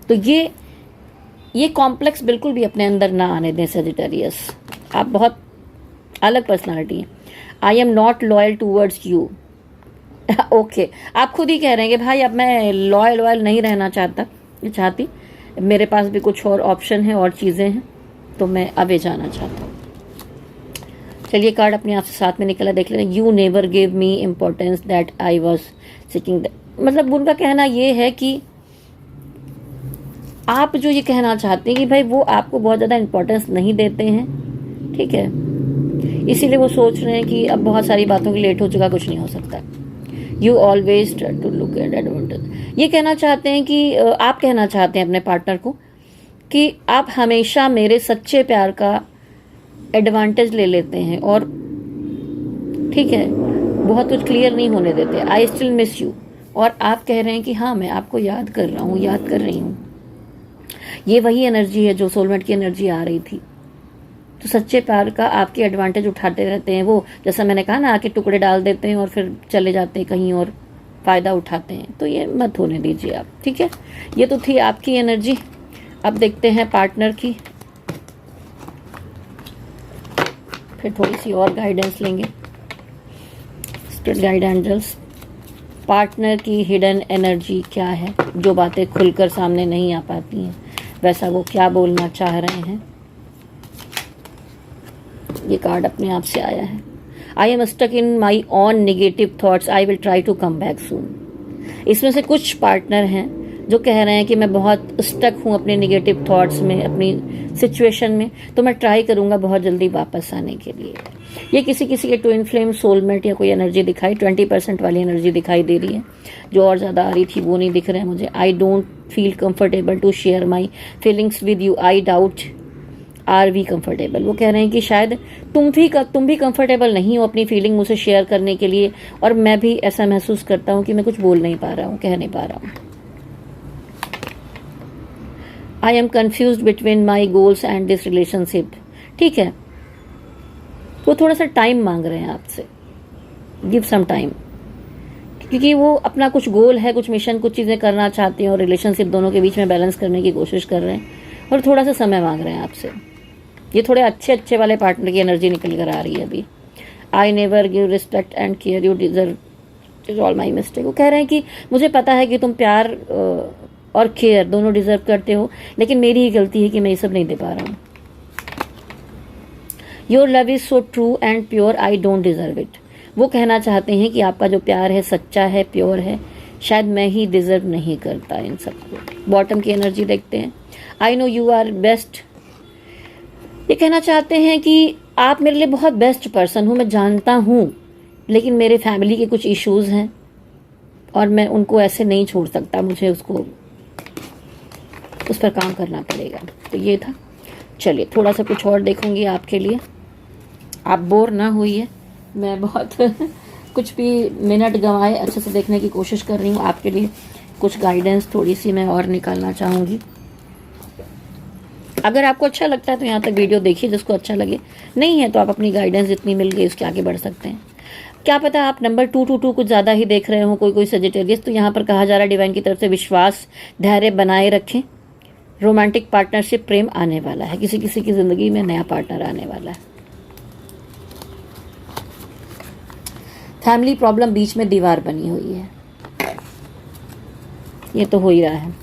तो ये कॉम्प्लेक्स बिल्कुल भी अपने अंदर ना आने दें सजिटेरियस। आप बहुत अलग पर्सनालिटी हैं। I am not loyal towards you. Okay, आप खुद ही कह रहे हैं कि भाई अब मैं लॉयल नहीं रहना चाहती, मेरे पास भी कुछ और ऑप्शन है और चीज़ें हैं, तो मैं अवे जाना चाहता हूँ। चलिए कार्ड अपने आप से साथ में निकला, देख लेते हैं। You never give me importance that I was seeking. मतलब उनका कहना ये है कि आप जो ये कहना चाहते हैं कि भाई वो आपको बहुत ज़्यादा इम्पोर्टेंस नहीं देते हैं, ठीक है, इसीलिए वो सोच रहे हैं कि अब बहुत सारी बातों के लेट हो चुका, कुछ नहीं हो सकता। You always try to look at advantage. ये कहना चाहते हैं कि आप कहना चाहते हैं अपने पार्टनर को कि आप हमेशा मेरे सच्चे प्यार का एडवांटेज ले लेते हैं और ठीक है बहुत कुछ क्लियर नहीं होने देते। I still miss you. और आप कह रहे हैं कि हाँ मैं आपको याद कर रहा हूँ, याद कर रही हूँ। ये वही एनर्जी है जो सोलमेट की एनर्जी आ रही थी। तो सच्चे प्यार का आपके एडवांटेज उठाते रहते हैं वो, जैसा मैंने कहा ना, आके टुकड़े डाल देते हैं और फिर चले जाते हैं कहीं और फ़ायदा उठाते हैं। तो ये मत होने दीजिए आप, ठीक है। ये तो थी आपकी एनर्जी। अब देखते हैं पार्टनर की, फिर थोड़ी सी और गाइडेंस लेंगे। स्पिरिट गाइड एंजल्स, पार्टनर की हिडन एनर्जी क्या है, जो बातें खुलकर सामने नहीं आ पाती हैं, वैसा वो क्या बोलना चाह रहे हैं। ये कार्ड अपने आप से आया है। I am stuck in my own negative thoughts, I will try to come back soon. इसमें से कुछ पार्टनर हैं जो कह रहे हैं कि मैं बहुत स्टक हूँ अपने निगेटिव थॉट्स में, अपनी सिचुएशन में, तो मैं ट्राई करूँगा बहुत जल्दी वापस आने के लिए। ये किसी किसी के ट्विन फ्लेम, सोलमेट या कोई एनर्जी दिखाई, 20% वाली एनर्जी दिखाई दे रही है। जो और ज़्यादा आ रही थी वो नहीं दिख रहा है मुझे। I don't feel comfortable to share my feelings with you, I doubt are we comfortable. वो कह रहे हैं कि शायद तुम भी कंफर्टेबल नहीं हो अपनी फीलिंग मुझसे शेयर करने के लिए, और मैं भी ऐसा महसूस करता हूँ कि मैं कुछ बोल नहीं पा रहा हूँ, कह नहीं पा रहा हूँ। I am confuse between my goals and this relationship. ठीक है, वो थोड़ा सा टाइम मांग रहे हैं आपसे, गिव सम टाइम, क्योंकि वो अपना कुछ गोल है, कुछ मिशन, कुछ चीज़ें करना चाहते हैं और रिलेशनशिप दोनों के बीच में बैलेंस करने की कोशिश कर रहे हैं और थोड़ा सा समय मांग रहे हैं आपसे। ये थोड़े अच्छे वाले पार्टनर की एनर्जी निकल कर आ रही है अभी। I never give respect and care you deserve is all my mistake. वो कह रहे हैं कि मुझे पता है कि तुम प्यार और केयर दोनों डिजर्व करते हो, लेकिन मेरी ही गलती है कि मैं ये सब नहीं दे पा रहा हूँ। Your love is so true and pure, I don't deserve it. वो कहना चाहते हैं कि आपका जो प्यार है सच्चा है, प्योर है, शायद मैं ही डिजर्व नहीं करता इन सबको। बॉटम की एनर्जी देखते हैं। I know you are best. ये कहना चाहते हैं कि आप मेरे लिए बहुत बेस्ट पर्सन हो, मैं जानता हूँ, लेकिन मेरे फैमिली के कुछ इश्यूज हैं और मैं उनको ऐसे नहीं छोड़ सकता, मुझे उस पर काम करना पड़ेगा। तो ये था। चलिए थोड़ा सा कुछ और देखूंगी आपके लिए, आप बोर ना होइए। मैं बहुत कुछ भी मिनट गंवाए अच्छे से देखने की कोशिश कर रही हूँ आपके लिए। कुछ गाइडेंस थोड़ी सी मैं और निकालना चाहूँगी। अगर आपको अच्छा लगता है तो यहाँ तक वीडियो देखिए, जिसको अच्छा लगे। नहीं है तो आप अपनी गाइडेंस जितनी मिल गई उसके आगे बढ़ सकते हैं। क्या पता आप नंबर 222 कुछ ज़्यादा ही देख रहे हो, कोई सजिटेरियस। तो यहाँ पर कहा जा रहा है डिवाइन की तरफ से विश्वास, धैर्य बनाए रखें। रोमांटिक पार्टनरशिप, प्रेम आने वाला है, किसी किसी की ज़िंदगी में नया पार्टनर आने वाला है। फैमिली प्रॉब्लम, बीच में दीवार बनी हुई है, ये तो हो ही रहा है।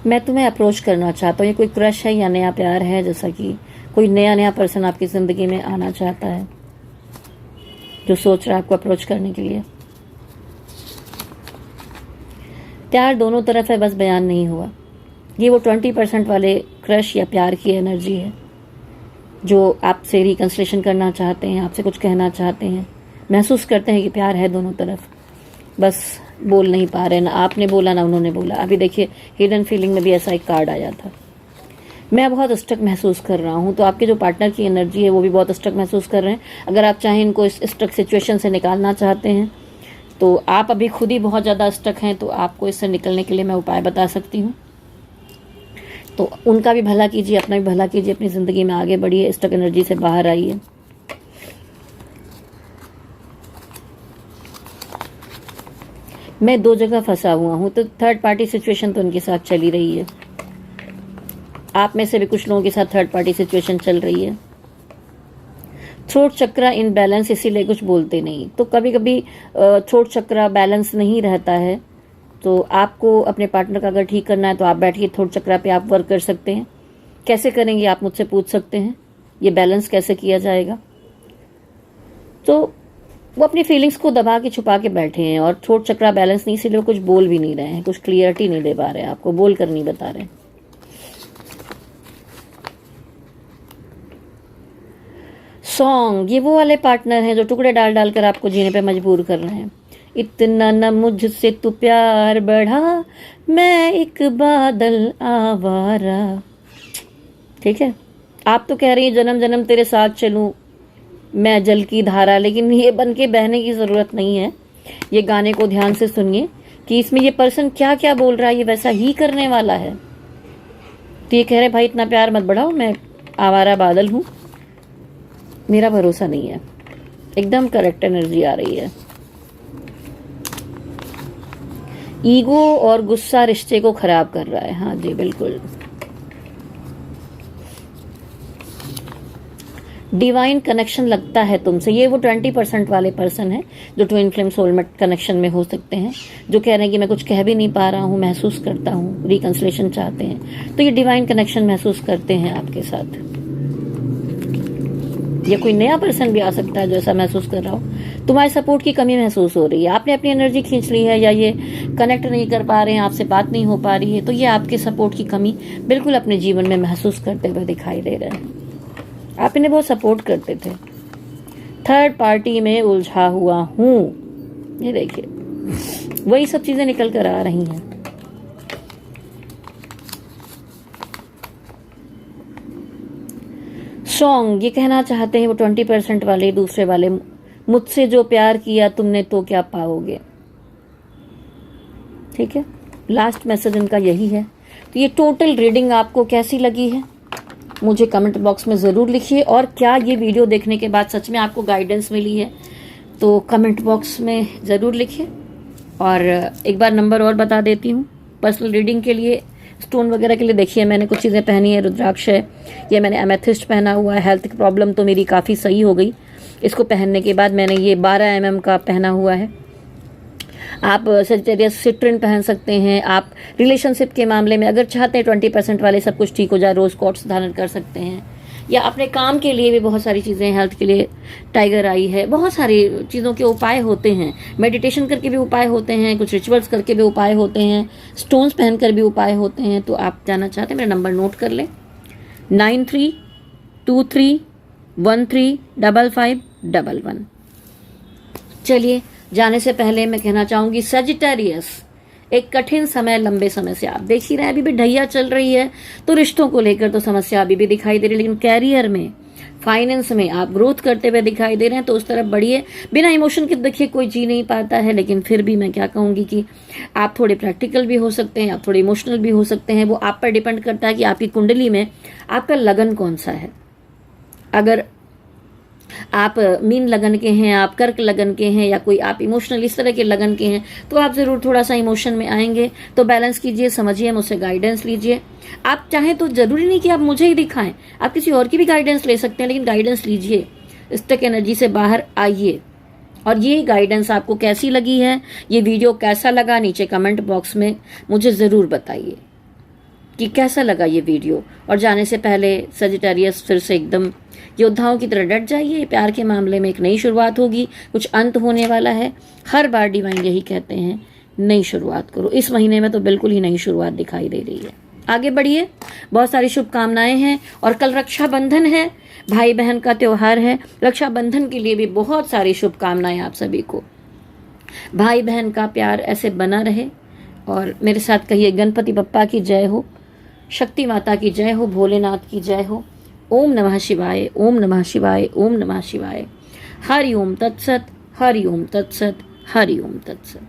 मैं तुम्हें अप्रोच करना चाहता हूँ। ये कोई क्रश है या नया प्यार है, जैसा कि कोई नया पर्सन आपकी ज़िंदगी में आना चाहता है जो सोच रहा है आपको अप्रोच करने के लिए। प्यार दोनों तरफ है, बस बयान नहीं हुआ। ये वो 20% वाले क्रश या प्यार की एनर्जी है जो आपसे रिकंसिलेशन करना चाहते हैं, आपसे कुछ कहना चाहते हैं, महसूस करते हैं कि प्यार है दोनों तरफ, बस बोल नहीं पा रहे, ना आपने बोला ना उन्होंने बोला। अभी देखिए हिडन फीलिंग में भी ऐसा एक कार्ड आया था। मैं बहुत स्टक महसूस कर रहा हूँ, तो आपके जो पार्टनर की एनर्जी है वो भी बहुत स्टक महसूस कर रहे हैं। अगर आप चाहें इनको इस स्टक सिचुएशन से निकालना चाहते हैं, तो आप अभी खुद ही बहुत ज़्यादा स्टक हैं, तो आपको इससे निकलने के लिए मैं उपाय बता सकती हूँ। तो उनका भी भला कीजिए, अपना भी भला कीजिए, अपनी ज़िंदगी में आगे बढ़िए, स्टक एनर्जी से बाहर आइए। मैं 2 जगह फंसा हुआ हूँ, तो थर्ड पार्टी सिचुएशन तो उनके साथ चली रही है। आप में से भी कुछ लोगों के साथ थर्ड पार्टी सिचुएशन चल रही है। थ्रोट चक्रा इन बैलेंस, इसीलिए कुछ बोलते नहीं। तो कभी कभी थ्रोट चक्रा बैलेंस नहीं रहता है, तो आपको अपने पार्टनर का अगर ठीक करना है तो आप बैठिए, थोड़ा चक्रा पे आप वर्क कर सकते हैं। कैसे करेंगे आप मुझसे पूछ सकते हैं, ये बैलेंस कैसे किया जाएगा। तो वो अपनी फीलिंग्स को दबा के छुपा के बैठे हैं और थ्रोट चक्रा बैलेंस नहीं, इसीलिए कुछ बोल भी नहीं रहे हैं, कुछ क्लियरिटी नहीं दे पा रहे हैं, आपको बोल कर नहीं बता रहे। सॉन्ग, ये वो वाले पार्टनर हैं जो टुकड़े डाल डाल कर आपको जीने पे मजबूर कर रहे हैं। इतना न मुझसे तू प्यार बढ़ा, मैं एक बादल आवारा। ठीक है, आप तो कह रही हैं जन्म जन्म तेरे साथ चलूं मैं जल की धारा, लेकिन ये बन के बहने की ज़रूरत नहीं है। ये गाने को ध्यान से सुनिए कि इसमें ये पर्सन क्या क्या बोल रहा है, ये वैसा ही करने वाला है। तो ये कह रहे भाई इतना प्यार मत बढ़ाओ, मैं आवारा बादल हूँ, मेरा भरोसा नहीं है। एकदम करेक्ट एनर्जी आ रही है। ईगो और गुस्सा रिश्ते को खराब कर रहा है। हाँ जी बिल्कुल। डिवाइन कनेक्शन लगता है तुमसे, ये वो 20% वाले पर्सन है जो ट्विन फ्लेम सोलमेट कनेक्शन में हो सकते हैं, जो कह रहे हैं कि मैं कुछ कह भी नहीं पा रहा हूँ, महसूस करता हूँ, रिकंसिलेशन चाहते हैं। तो ये डिवाइन कनेक्शन महसूस करते हैं आपके साथ। या कोई नया पर्सन भी आ सकता है जो ऐसा महसूस कर रहा हो। तुम्हारे सपोर्ट की कमी महसूस हो रही है, आपने अपनी एनर्जी खींच ली है, या ये कनेक्ट नहीं कर पा रहे हैं, आपसे बात नहीं हो पा रही है, तो ये आपके सपोर्ट की कमी बिल्कुल अपने जीवन में महसूस करते हुए दिखाई दे रहे हैं। आप इन्हें बहुत सपोर्ट करते थे। थर्ड पार्टी में उलझा हुआ हूं, ये देखिए वही सब चीजें निकल कर आ रही हैं। सॉन्ग, ये कहना चाहते हैं वो 20% वाले, दूसरे वाले, मुझसे जो प्यार किया तुमने तो क्या पाओगे। ठीक है, लास्ट मैसेज इनका यही है। तो ये टोटल रीडिंग आपको कैसी लगी है मुझे कमेंट बॉक्स में ज़रूर लिखिए, और क्या ये वीडियो देखने के बाद सच में आपको गाइडेंस मिली है तो कमेंट बॉक्स में ज़रूर लिखिए। और एक बार नंबर और बता देती हूँ पर्सनल रीडिंग के लिए, स्टोन वगैरह के लिए। देखिए मैंने कुछ चीज़ें पहनी है, रुद्राक्ष है, ये मैंने एमेथिस्ट पहना हुआ है। हेल्थ की प्रॉब्लम तो मेरी काफ़ी सही हो गई इसको पहनने के बाद। मैंने ये 12 mm का पहना हुआ है। आप सजिटेरियस सिट्रिन पहन सकते हैं। आप रिलेशनशिप के मामले में अगर चाहते हैं 20% वाले सब कुछ ठीक हो जाए, रोज क्वार्ट्स धारण कर सकते हैं। या अपने काम के लिए भी बहुत सारी चीज़ें, हेल्थ के लिए टाइगर आई है, बहुत सारी चीज़ों के उपाय होते हैं। मेडिटेशन करके भी उपाय होते हैं, कुछ रिचुअल्स करके भी उपाय होते हैं, स्टोन्स पहन कर भी उपाय होते हैं। तो आप जानना चाहते हैं मेरा नंबर नोट कर लें, 9323135511। चलिए, जाने से पहले मैं कहना चाहूंगी सजिटेरियस, एक कठिन समय लंबे समय से आप देख ही रहे हैं, अभी भी ढैया चल रही है, तो रिश्तों को लेकर तो समस्या अभी भी दिखाई दे रही है, लेकिन कैरियर में, फाइनेंस में आप ग्रोथ करते हुए दिखाई दे रहे हैं, तो उस तरफ बढ़िए। बिना इमोशन के देखिए कोई जी नहीं पाता है, लेकिन फिर भी मैं क्या कहूंगी कि आप थोड़े प्रैक्टिकल भी हो सकते हैं, आप थोड़े इमोशनल भी हो सकते हैं। वो आप पर डिपेंड करता है कि आपकी कुंडली में आपका लगन कौन सा है। अगर आप मीन लगन के हैं, आप कर्क लगन के हैं, या कोई आप इमोशनल इस तरह के लगन के हैं, तो आप जरूर थोड़ा सा इमोशन में आएंगे। तो बैलेंस कीजिए, समझिए, मुझसे गाइडेंस लीजिए। आप चाहें तो जरूरी नहीं कि आप मुझे ही दिखाएं, आप किसी और की भी गाइडेंस ले सकते हैं, लेकिन गाइडेंस लीजिए, स्टक एनर्जी से बाहर आइए। और ये गाइडेंस आपको कैसी लगी है, ये वीडियो कैसा लगा, नीचे कमेंट बॉक्स में मुझे जरूर बताइए कि कैसा लगा ये वीडियो। और जाने से पहले सजिटेरियस फिर से एकदम योद्धाओं की तरह डट जाइए। प्यार के मामले में एक नई शुरुआत होगी, कुछ अंत होने वाला है। हर बार डिवाइन यही कहते हैं, नई शुरुआत करो। इस महीने में तो बिल्कुल ही नई शुरुआत दिखाई दे रही है। आगे बढ़िए, बहुत सारी शुभकामनाएं हैं। और कल रक्षाबंधन है, भाई बहन का त्योहार है। रक्षाबंधन के लिए भी बहुत सारी शुभकामनाएं आप सभी को। भाई बहन का प्यार ऐसे बना रहे। और मेरे साथ कहिए, गणपति बप्पा की जय हो, शक्ति माता की जय हो, भोलेनाथ की जय हो। ओम नमः शिवाय, ओम नमः शिवाय, ओम नमः शिवाय। हरि ओम तत्सत, हरि ओम तत्सत, हरि ओम तत्सत।